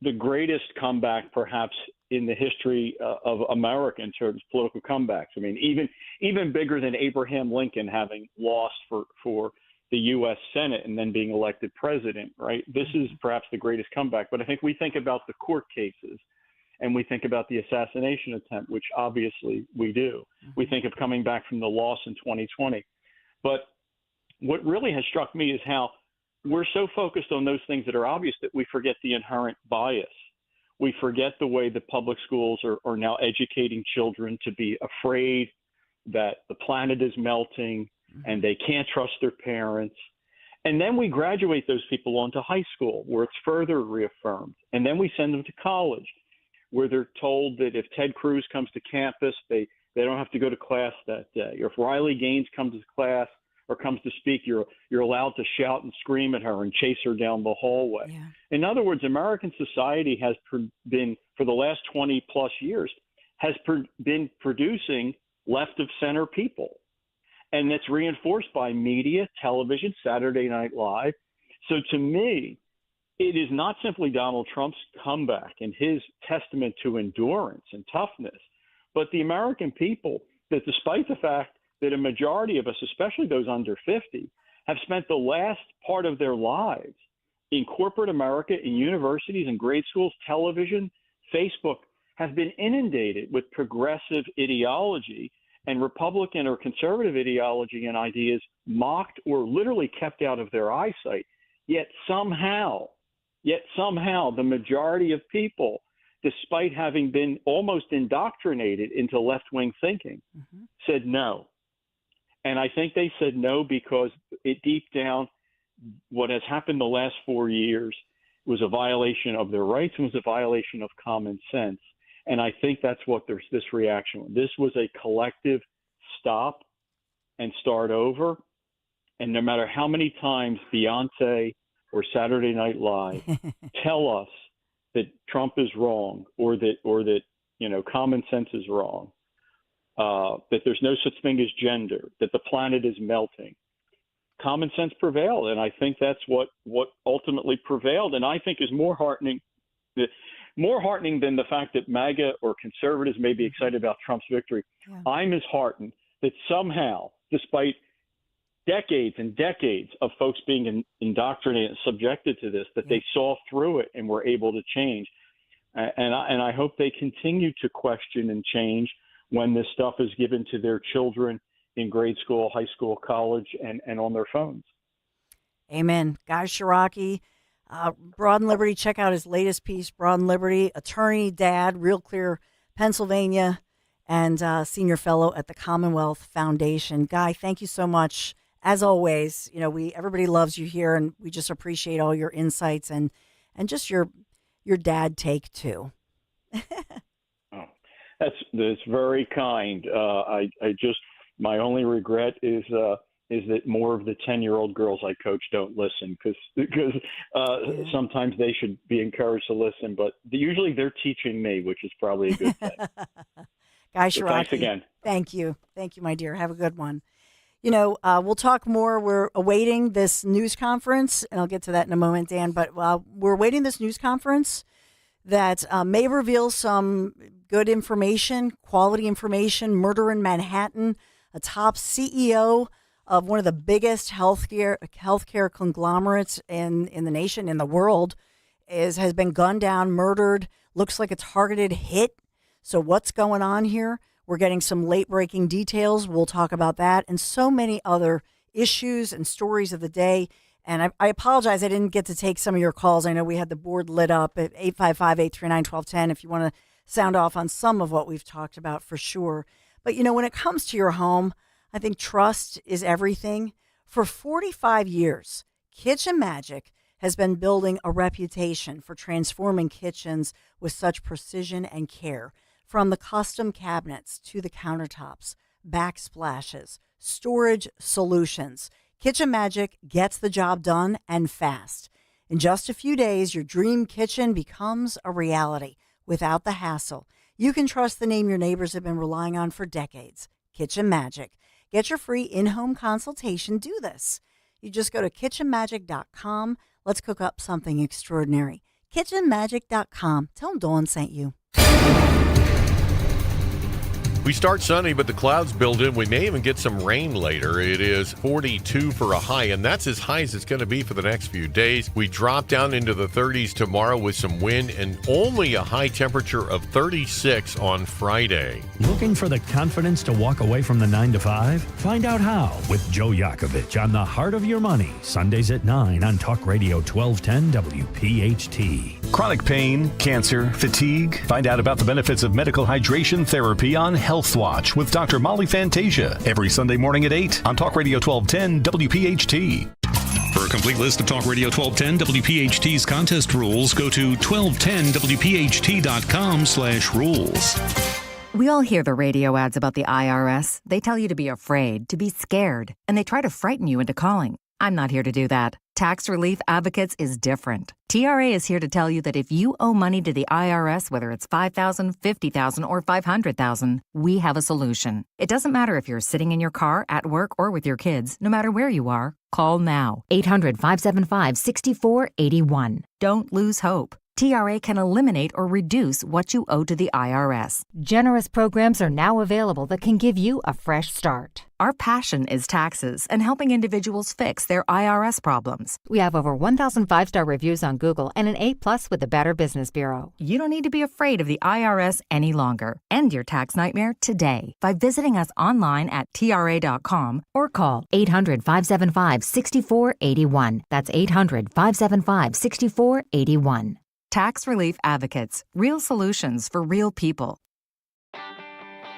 the greatest comeback perhaps in the history of America in terms of political comebacks. I mean, even bigger than Abraham Lincoln having lost for the U.S. Senate and then being elected president, right? This is perhaps the greatest comeback. But I think we think about the court cases and we think about the assassination attempt, which obviously we do. We think of coming back from the loss in 2020. But what really has struck me is how we're so focused on those things that are obvious that we forget the inherent bias. We forget the way the public schools are now educating children to be afraid that the planet is melting and they can't trust their parents. And then we graduate those people onto high school where it's further reaffirmed. And then we send them to college where they're told that if Ted Cruz comes to campus, they don't have to go to class that day. Or if Riley Gaines comes to class or comes to speak, you're allowed to shout and scream at her and chase her down the hallway. Yeah. In other words, American society has been, for the last 20 plus years, has been producing left of center people. And that's reinforced by media, television, Saturday Night Live. So to me, it is not simply Donald Trump's comeback and his testament to endurance and toughness, but the American people that despite the fact that a majority of us, especially those under 50, have spent the last part of their lives in corporate America, in universities and grade schools, television, Facebook, have been inundated with progressive ideology and Republican or conservative ideology and ideas mocked or literally kept out of their eyesight. Yet somehow, the majority of people, despite having been almost indoctrinated into left-wing thinking, said no. And I think they said no because it deep down, what has happened the last 4 years was a violation of their rights and was a violation of common sense. And I think that's what there's this reaction. This was a collective stop and start over. And no matter how many times Beyonce or Saturday Night Live tell us that Trump is wrong or that common sense is wrong, that there's no such thing as gender, that the planet is melting, common sense prevailed. And I think that's what ultimately prevailed. And I think is more heartening than the fact that MAGA or conservatives may be excited about Trump's victory. Yeah. I'm as heartened that somehow, despite decades and decades of folks being indoctrinated and subjected to this, that they saw through it and were able to change. And I hope they continue to question and change when this stuff is given to their children in grade school, high school, college, and on their phones. Amen. Guy Shiraki, Broad and Liberty, check out his latest piece, Broad and Liberty, attorney, dad, Real Clear, Pennsylvania, and senior fellow at the Commonwealth Foundation. Guy, thank you so much. As always, everybody loves you here, and we just appreciate all your insights and just your dad take too. That's very kind. My only regret is is that more of the 10-year-old girls I coach don't listen because sometimes they should be encouraged to listen, but usually they're teaching me, which is probably a good thing. Guy So Shiraki, thanks again. Thank you, my dear. Have a good one. We'll talk more. We're awaiting this news conference, and I'll get to that in a moment, Dan. But we're awaiting this news conference that may reveal some good information, quality information. Murder in Manhattan. A top CEO of one of the biggest healthcare conglomerates in the nation, in the world, has been gunned down, murdered. Looks like a targeted hit. So what's going on here? We're getting some late-breaking details. We'll talk about that and so many other issues and stories of the day. And I apologize I didn't get to take some of your calls. I know we had the board lit up at 855-839-1210 if you want to sound off on some of what we've talked about for sure. But, when it comes to your home, I think trust is everything. For 45 years, Kitchen Magic has been building a reputation for transforming kitchens with such precision and care. From the custom cabinets to the countertops, backsplashes, storage solutions, Kitchen Magic gets the job done and fast. In just a few days, your dream kitchen becomes a reality without the hassle. You can trust the name your neighbors have been relying on for decades, Kitchen Magic. Get your free in-home consultation. Do this. You just go to kitchenmagic.com. Let's cook up something extraordinary. kitchenmagic.com. Tell them Dawn sent you. We start sunny, but the clouds build in. We may even get some rain later. It is 42 for a high, and that's as high as it's going to be for the next few days. We drop down into the 30s tomorrow with some wind and only a high temperature of 36 on Friday. Looking for the confidence to walk away from the 9 to 5? Find out how with Joe Yakovich on The Heart of Your Money, Sundays at 9 on Talk Radio 1210 WPHT. Chronic pain, cancer, fatigue. Find out about the benefits of medical hydration therapy on Health Watch with Dr. Molly Fantasia every Sunday morning at 8 on Talk Radio 1210 WPHT. For a complete list of Talk Radio 1210 WPHT's contest rules, go to 1210WPHT.com/rules. We all hear the radio ads about the IRS. They tell you to be afraid, to be scared, and they try to frighten you into calling. I'm not here to do that. Tax Relief Advocates is different. TRA is here to tell you that if you owe money to the IRS, whether it's $5,000, $50,000, or $500,000, we have a solution. It doesn't matter if you're sitting in your car, at work, or with your kids. No matter where you are, call now. 800-575-6481. Don't lose hope. TRA can eliminate or reduce what you owe to the IRS. Generous programs are now available that can give you a fresh start. Our passion is taxes and helping individuals fix their IRS problems. We have over 1,000 5-star reviews on Google and an A+ with the Better Business Bureau. You don't need to be afraid of the IRS any longer. End your tax nightmare today by visiting us online at TRA.com or call 800-575-6481. That's 800-575-6481. Tax Relief Advocates. Real solutions for real people.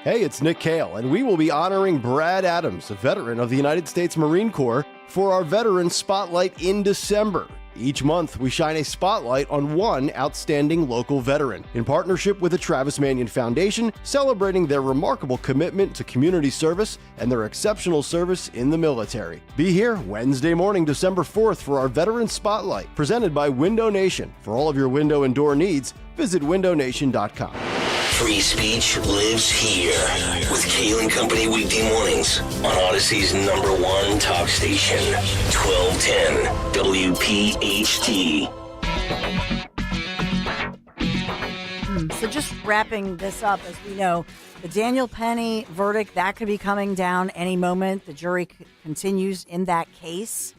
Hey, it's Nick Cale, and we will be honoring Brad Adams, a veteran of the United States Marine Corps, for our Veteran Spotlight in December. Each month, we shine a spotlight on one outstanding local veteran in partnership with the Travis Manion Foundation, celebrating their remarkable commitment to community service and their exceptional service in the military. Be here Wednesday morning, December 4th for our Veteran Spotlight, presented by Window Nation. For all of your window and door needs, visit windownation.com. Free speech lives here with Kale and Company weekday mornings on Odyssey's #1 talk station, 1210 WPHT. So just wrapping this up, as we know, the Daniel Penny verdict, that could be coming down any moment. The jury continues in that case.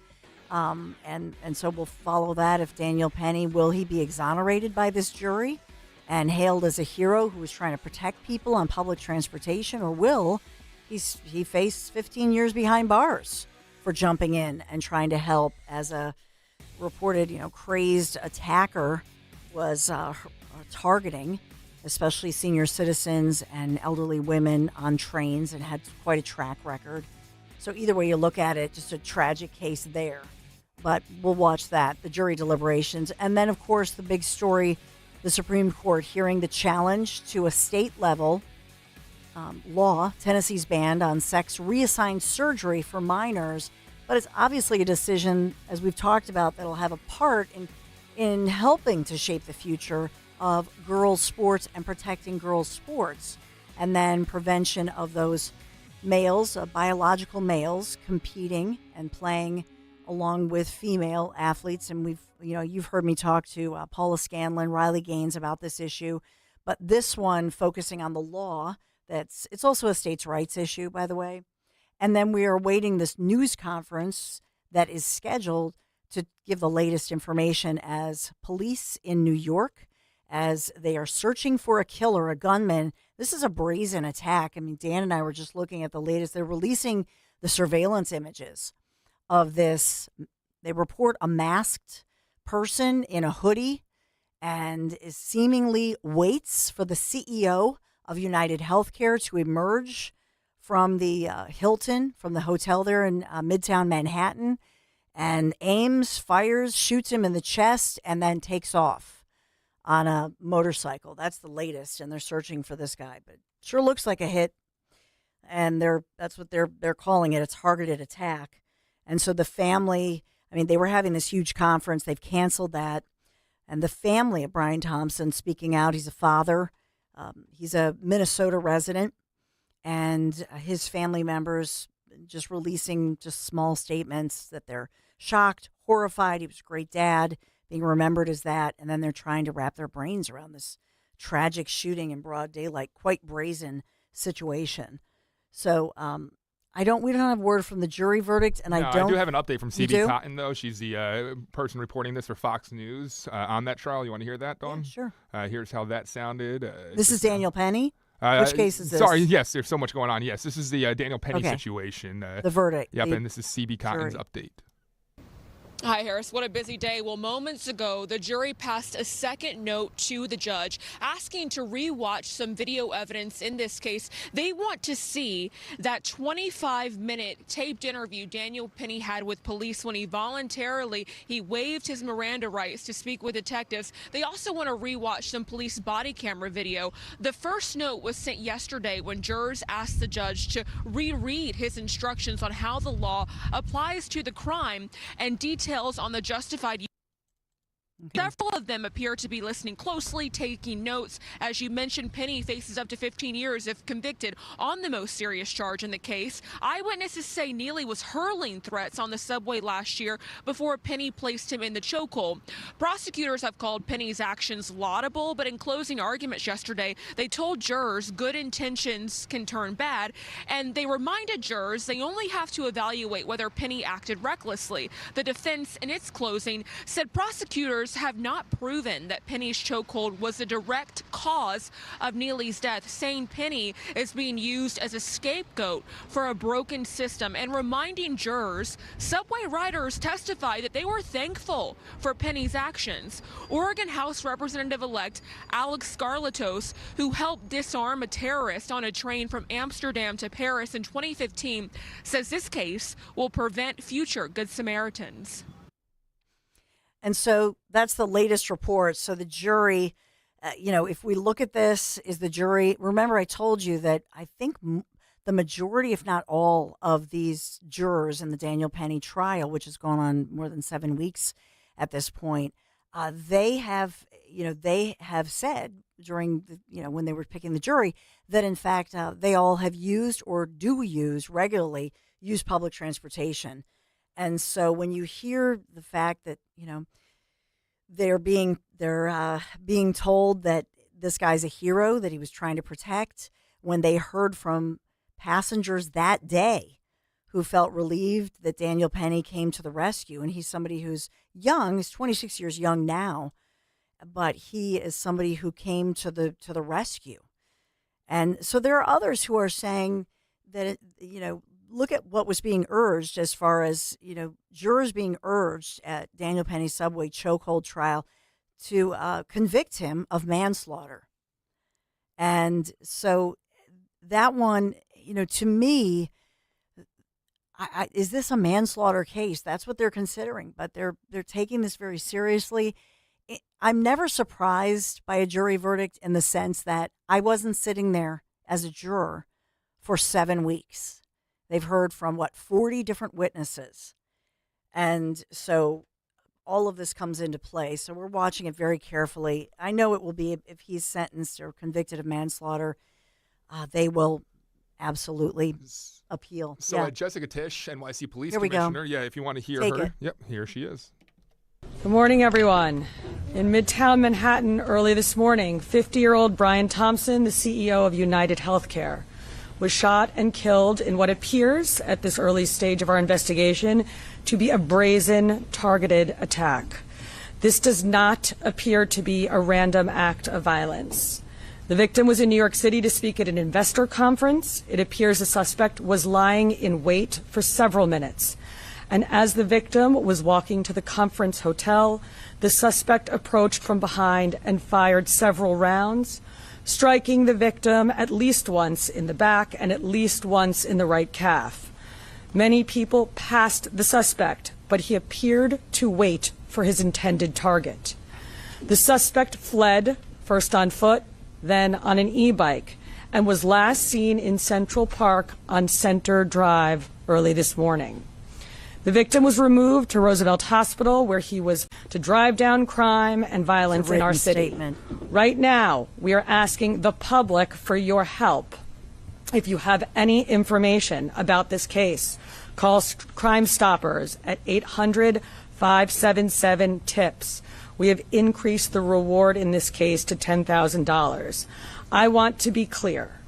And so we'll follow that. If Daniel Penny, will he be exonerated by this jury and hailed as a hero who was trying to protect people on public transportation, or will he face 15 years behind bars for jumping in and trying to help, as a reported, crazed attacker was targeting, especially senior citizens and elderly women on trains, and had quite a track record. So either way you look at it, just a tragic case there. But we'll watch that, the jury deliberations. And then, of course, the big story, the Supreme Court hearing the challenge to a state level law, Tennessee's ban on sex reassigned surgery for minors, but it's obviously a decision, as we've talked about, that'll have a part in helping to shape the future of girls' sports and protecting girls' sports, and then prevention of those males, biological males, competing and playing along with female athletes. And you've heard me talk to Paula Scanlon, Riley Gaines about this issue, but this one focusing on the law. It's also a states' rights issue, by the way. And then we are awaiting this news conference that is scheduled to give the latest information as police in New York, as they are searching for a killer, a gunman. This is a brazen attack. I mean, Dan and I were just looking at the latest. They're releasing the surveillance images of this. They report a masked person in a hoodie and is seemingly waits for the CEO of United Healthcare to emerge from the Hilton, from the hotel there in Midtown Manhattan, and aims, fires, shoots him in the chest, and then takes off on a motorcycle. That's the latest, and they're searching for this guy. But sure looks like a hit, and that's what they're calling it, a targeted attack. And so the family, they were having this huge conference. They've canceled that. And the family of Brian Thompson speaking out. He's a father. He's a Minnesota resident, and his family members just releasing just small statements that they're shocked, horrified. He was a great dad, being remembered as that, and then they're trying to wrap their brains around this tragic shooting in broad daylight, quite brazen situation. So we don't have word from the jury verdict, and I do have an update from CB Cotton, though. She's the person reporting this for Fox News on that trial. You want to hear that, Dawn? Yeah, sure. Here's how that sounded. This is Daniel Penny? Which case is this? Sorry, yes, there's so much going on. Yes, this is the Daniel Penny situation. The verdict. Yep, and this is CB Cotton's update. Hi, Harris. What a busy day. Well, moments ago, the jury passed a second note to the judge asking to rewatch some video evidence in this case. They want to see that 25-minute taped interview Daniel Penny had with police when he waived his Miranda rights to speak with detectives. They also want to rewatch some police body camera video. The first note was sent yesterday when jurors asked the judge to reread his instructions on how the law applies to the crime and details on the justified. Several of them appear to be listening closely, taking notes. As you mentioned, Penny faces up to 15 years if convicted on the most serious charge in the case. Eyewitnesses say Neely was hurling threats on the subway last year before Penny placed him in the chokehold. Prosecutors have called Penny's actions laudable, but in closing arguments yesterday, they told jurors good intentions can turn bad, and they reminded jurors they only have to evaluate whether Penny acted recklessly. The defense, in its closing, said prosecutors have not proven that Penny's chokehold was the direct cause of Neely's death, saying Penny is being used as a scapegoat for a broken system, and reminding jurors subway riders testified that they were thankful for Penny's actions. Oregon House Representative-elect Alex Skarlatos, who helped disarm a terrorist on a train from Amsterdam to Paris in 2015, says this case will prevent future Good Samaritans. And so that's the latest report. So the jury, if we look at this, is the jury, remember I told you that I think the majority, if not all, of these jurors in the Daniel Penny trial, which has gone on more than 7 weeks at this point, they have said during when they were picking the jury that in fact they all have used or do regularly use public transportation. And so when you hear the fact that, they're being told that this guy's a hero that he was trying to protect, when they heard from passengers that day who felt relieved that Daniel Penny came to the rescue, and he's somebody who's young, he's 26 years young now, but he is somebody who came to the rescue. And so there are others who are saying that, look at what was being urged as far as, jurors being urged at Daniel Penny's subway chokehold trial to convict him of manslaughter. And so that one, to me, is this a manslaughter case? That's what they're considering, but they're taking this very seriously. I'm never surprised by a jury verdict in the sense that I wasn't sitting there as a juror for 7 weeks. They've heard from, 40 different witnesses. And so all of this comes into play. So we're watching it very carefully. I know it will be, if he's sentenced or convicted of manslaughter, they will absolutely appeal. So Jessica Tisch, NYC Police Here we go. Commissioner. Yeah, if you want to hear Take her. it. Yep, here she is. Good morning, everyone. In Midtown Manhattan early this morning, 50-year-old Brian Thompson, the CEO of United Healthcare, was shot and killed in what appears, at this early stage of our investigation, to be a brazen, targeted attack. This does not appear to be a random act of violence. The victim was in New York City to speak at an investor conference. It appears the suspect was lying in wait for several minutes. And as the victim was walking to the conference hotel, the suspect approached from behind and fired several rounds, striking the victim at least once in the back and at least once in the right calf. Many people passed the suspect, but he appeared to wait for his intended target. The suspect fled, first on foot, then on an e-bike, and was last seen in Central Park on Center Drive early this morning. The victim was removed to Roosevelt Hospital, where he was to drive down crime and violence in our city. Statement. Right now, we are asking the public for your help. If you have any information about this case, call Crime Stoppers at 800-577-TIPS. We have increased the reward in this case to $10,000. I want to be clear.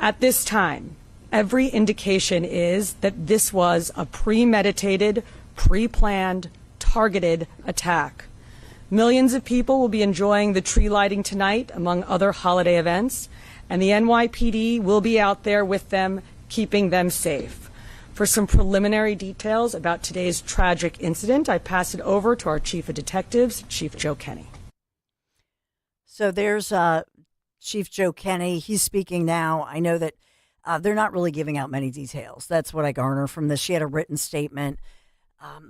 At this time, every indication is that this was a premeditated, pre-planned, targeted attack. Millions of people will be enjoying the tree lighting tonight, among other holiday events, and the NYPD will be out there with them, keeping them safe. For some preliminary details about today's tragic incident, I pass it over to our Chief of Detectives, Chief Joe Kenny. So there's Chief Joe Kenny. He's speaking now. I know that they're not really giving out many details. That's what I garner from this. She had a written statement.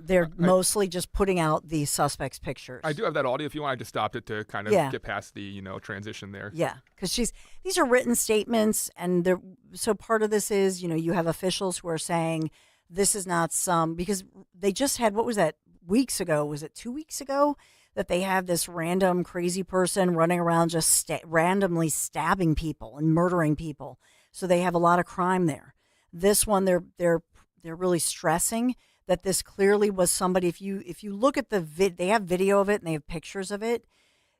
They're mostly just putting out the suspect's pictures. I do have that audio if you want. I just stopped it to kind of get past the, transition there. Yeah, because these are written statements, and so part of this is, you have officials who are saying this is not because they just had, what was that, weeks ago? Was it 2 weeks ago that they had this random crazy person running around just randomly stabbing people and murdering people? So they have a lot of crime there. This one, they're really stressing that this clearly was somebody. If you look at they have video of it and they have pictures of it.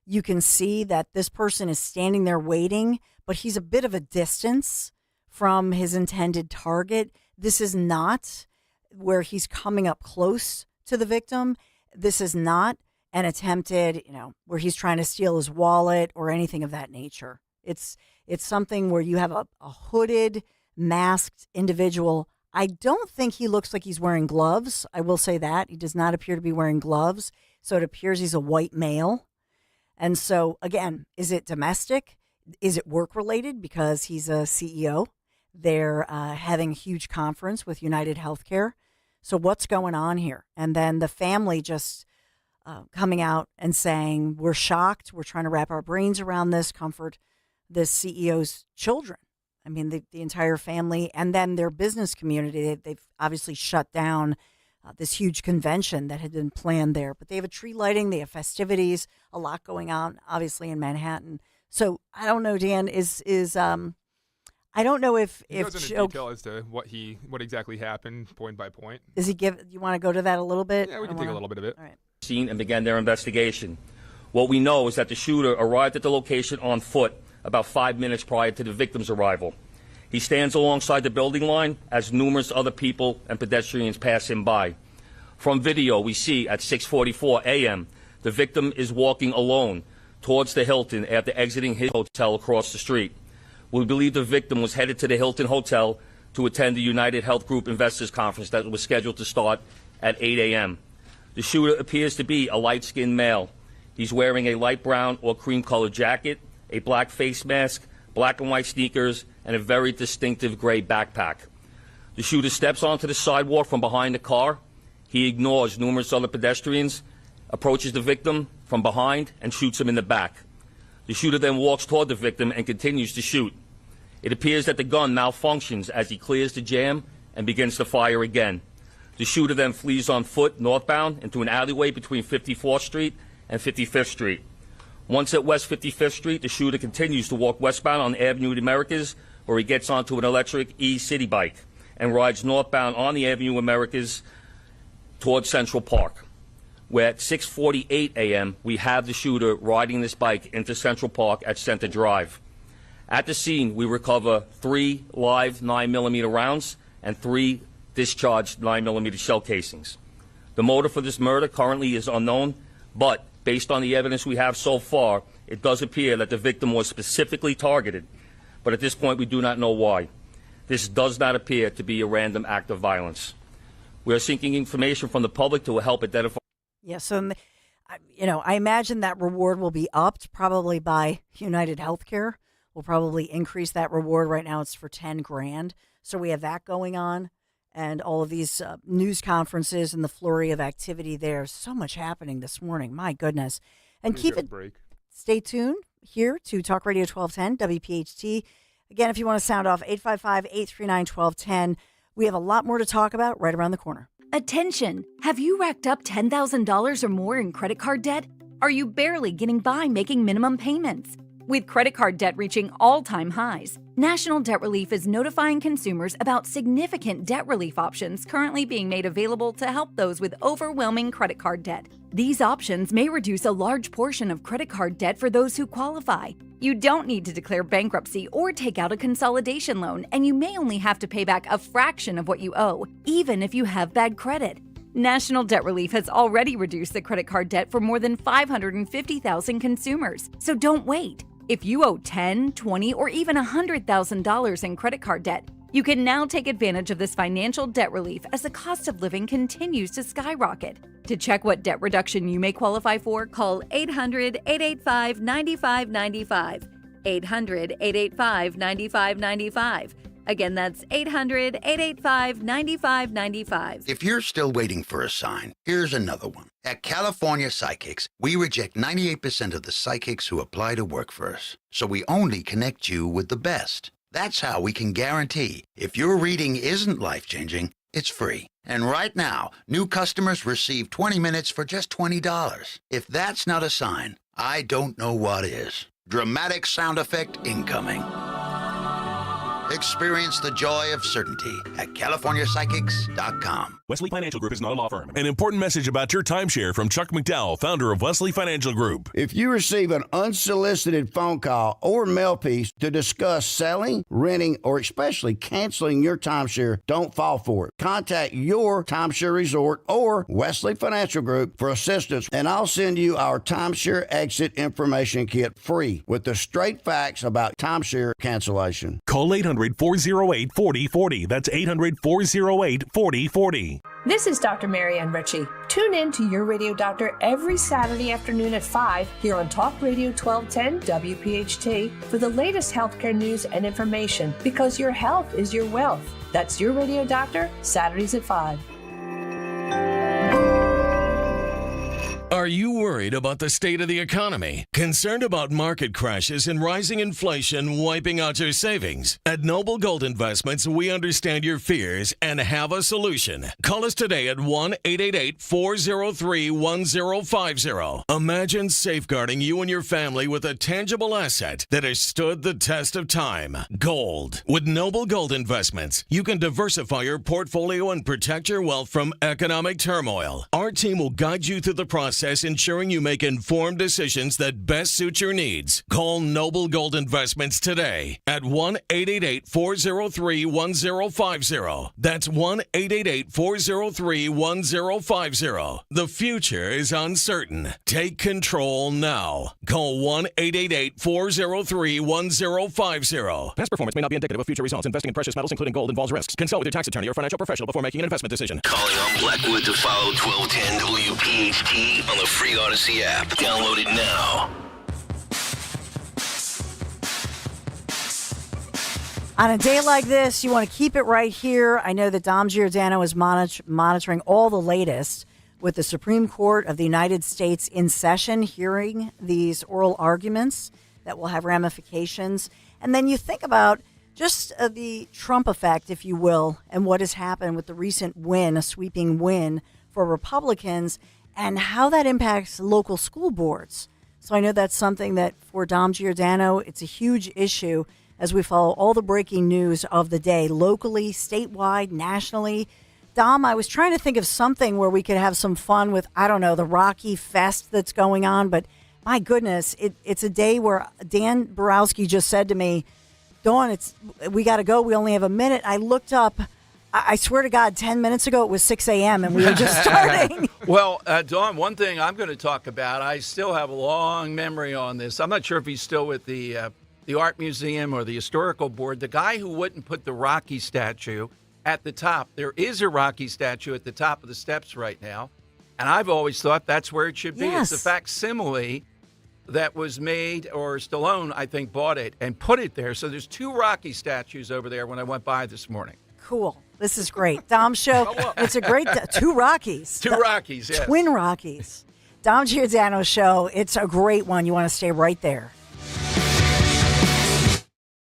You can see that this person is standing there waiting, but he's a bit of a distance from his intended target. This is not where he's coming up close to the victim. This is not an attempted, where he's trying to steal his wallet or anything of that nature. It's something where you have a hooded, masked individual. I don't think he looks like he's wearing gloves. I will say that. He does not appear to be wearing gloves. So it appears he's a white male. And so, again, is it domestic? Is it work-related because he's a CEO? They're having a huge conference with United Healthcare. So what's going on here? And then the family just coming out and saying, we're shocked. We're trying to wrap our brains around this, comfort this CEO's children. I mean, the entire family, and then their business community. They've obviously shut down this huge convention that had been planned there. But they have a tree lighting, they have festivities, a lot going on, obviously, in Manhattan. So I don't know, Dan, I don't know if he goes into detail as to what exactly happened, point by point. You want to go to that a little bit? Yeah, we can take a little bit of it. All right. Scene and began their investigation. What we know is that the shooter arrived at the location on foot about 5 minutes prior to the victim's arrival. He stands alongside the building line as numerous other people and pedestrians pass him by. From video, we see at 6:44 a.m., the victim is walking alone towards the Hilton after exiting his hotel across the street. We believe the victim was headed to the Hilton Hotel to attend the United Health Group Investors Conference that was scheduled to start at 8 a.m. The shooter appears to be a light-skinned male. He's wearing a light brown or cream-colored jacket, a black face mask, black and white sneakers, and a very distinctive gray backpack. The shooter steps onto the sidewalk from behind the car. He ignores numerous other pedestrians, approaches the victim from behind, and shoots him in the back. The shooter then walks toward the victim and continues to shoot. It appears that the gun malfunctions as he clears the jam and begins to fire again. The shooter then flees on foot northbound into an alleyway between 54th Street and 55th Street. Once at West 55th Street, the shooter continues to walk westbound on Avenue of the Americas, where he gets onto an electric e-city bike and rides northbound on the Avenue of Americas towards Central Park, where at 6:48 a.m. we have the shooter riding this bike into Central Park at Center Drive. At the scene, we recover 3 live 9mm rounds and 3 discharged 9mm shell casings. The motive for this murder currently is unknown, but based on the evidence we have so far, it does appear that the victim was specifically targeted, but at this point we do not know why. This does not appear to be a random act of violence. We are seeking information from the public to help identify. Yeah, so, I imagine that reward will be upped probably by United Healthcare. We'll probably increase that reward. Right now it's for $10,000. So we have that going on. And all of these news conferences and the flurry of activity there. So much happening this morning. My goodness. And stay tuned here to Talk Radio 1210, WPHT. Again, if you want to sound off, 855-839-1210. We have a lot more to talk about right around the corner. Attention! Have you racked up $10,000 or more in credit card debt? Are you barely getting by making minimum payments? With credit card debt reaching all-time highs, National Debt Relief is notifying consumers about significant debt relief options currently being made available to help those with overwhelming credit card debt. These options may reduce a large portion of credit card debt for those who qualify. You don't need to declare bankruptcy or take out a consolidation loan, and you may only have to pay back a fraction of what you owe, even if you have bad credit. National Debt Relief has already reduced the credit card debt for more than 550,000 consumers, so don't wait. If you owe $10,000, $20,000, or even $100,000 in credit card debt, you can now take advantage of this financial debt relief as the cost of living continues to skyrocket. To check what debt reduction you may qualify for, call 800-885-9595. 800-885-9595. Again, that's 800-885-9595. If you're still waiting for a sign, here's another one. At California Psychics, we reject 98% of the psychics who apply to work for us. So we only connect you with the best. That's how we can guarantee if your reading isn't life-changing, it's free. And right now, new customers receive 20 minutes for just $20. If that's not a sign, I don't know what is. Dramatic sound effect incoming. Experience the joy of certainty at CaliforniaPsychics.com. Wesley Financial Group is not a law firm. An important message about your timeshare from Chuck McDowell, founder of Wesley Financial Group. If you receive an unsolicited phone call or mail piece to discuss selling, renting, or especially canceling your timeshare, don't fall for it. Contact your timeshare resort or Wesley Financial Group for assistance, and I'll send you our timeshare exit information kit free with the straight facts about timeshare cancellation. Call 800-408-4040. That's 800-408-4040. This is Dr. Marianne Ritchie. Tune in to Your Radio Doctor every Saturday afternoon at 5 here on Talk Radio 1210 WPHT for the latest healthcare news and information, because your health is your wealth. That's Your Radio Doctor, Saturdays at 5. Are you worried about the state of the economy? Concerned about market crashes and rising inflation wiping out your savings? At Noble Gold Investments, we understand your fears and have a solution. Call us today at 1-888-403-1050. Imagine safeguarding you and your family with a tangible asset that has stood the test of time. Gold. With Noble Gold Investments, you can diversify your portfolio and protect your wealth from economic turmoil. Our team will guide you through the process, ensuring you make informed decisions that best suit your needs. Call Noble Gold Investments today at 1-888-403-1050. That's 1-888-403-1050. The future is uncertain. Take control now. Call 1-888-403-1050. Past performance may not be indicative of future results. Investing in precious metals, including gold, involves risks. Consult with your tax attorney or financial professional before making an investment decision. Calling on Blackwood to follow 1210 WPHT on the free Odyssey app. Download it now. On a day like this, you want to keep it right here. I know that Dom Giordano is monitoring all the latest with the Supreme Court of the United States in session, hearing these oral arguments that will have ramifications. And then you think about Just the Trump effect, if you will, and what has happened with the recent win, a sweeping win for Republicans, and how that impacts local school boards. So I know that's something that for Dom Giordano, it's a huge issue as we follow all the breaking news of the day, locally, statewide, nationally. Dom, I was trying to think of something where we could have some fun with, I don't know, the Rocky Fest that's going on, but my goodness, it's a day where Dan Borowski just said to me, Dawn, we got to go. We only have a minute. I looked up. I swear to God, 10 minutes ago, it was 6 a.m. and we were just starting. Well, Dawn, one thing I'm going to talk about, I still have a long memory on this. I'm not sure if he's still with the Art Museum or the Historical Board. The guy who wouldn't put the Rocky statue at the top. There is a Rocky statue at the top of the steps right now, and I've always thought that's where it should be. Yes. It's a facsimile that was made, or Stallone, I think, bought it and put it there. So there's 2 Rocky statues over there when I went by this morning. Cool. This is great. Dom Show. It's a great 2 Rockies. 2 Rockies, yes. Twin Rockies. Dom Giordano Show. It's a great one. You want to stay right there.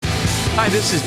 Hi, this is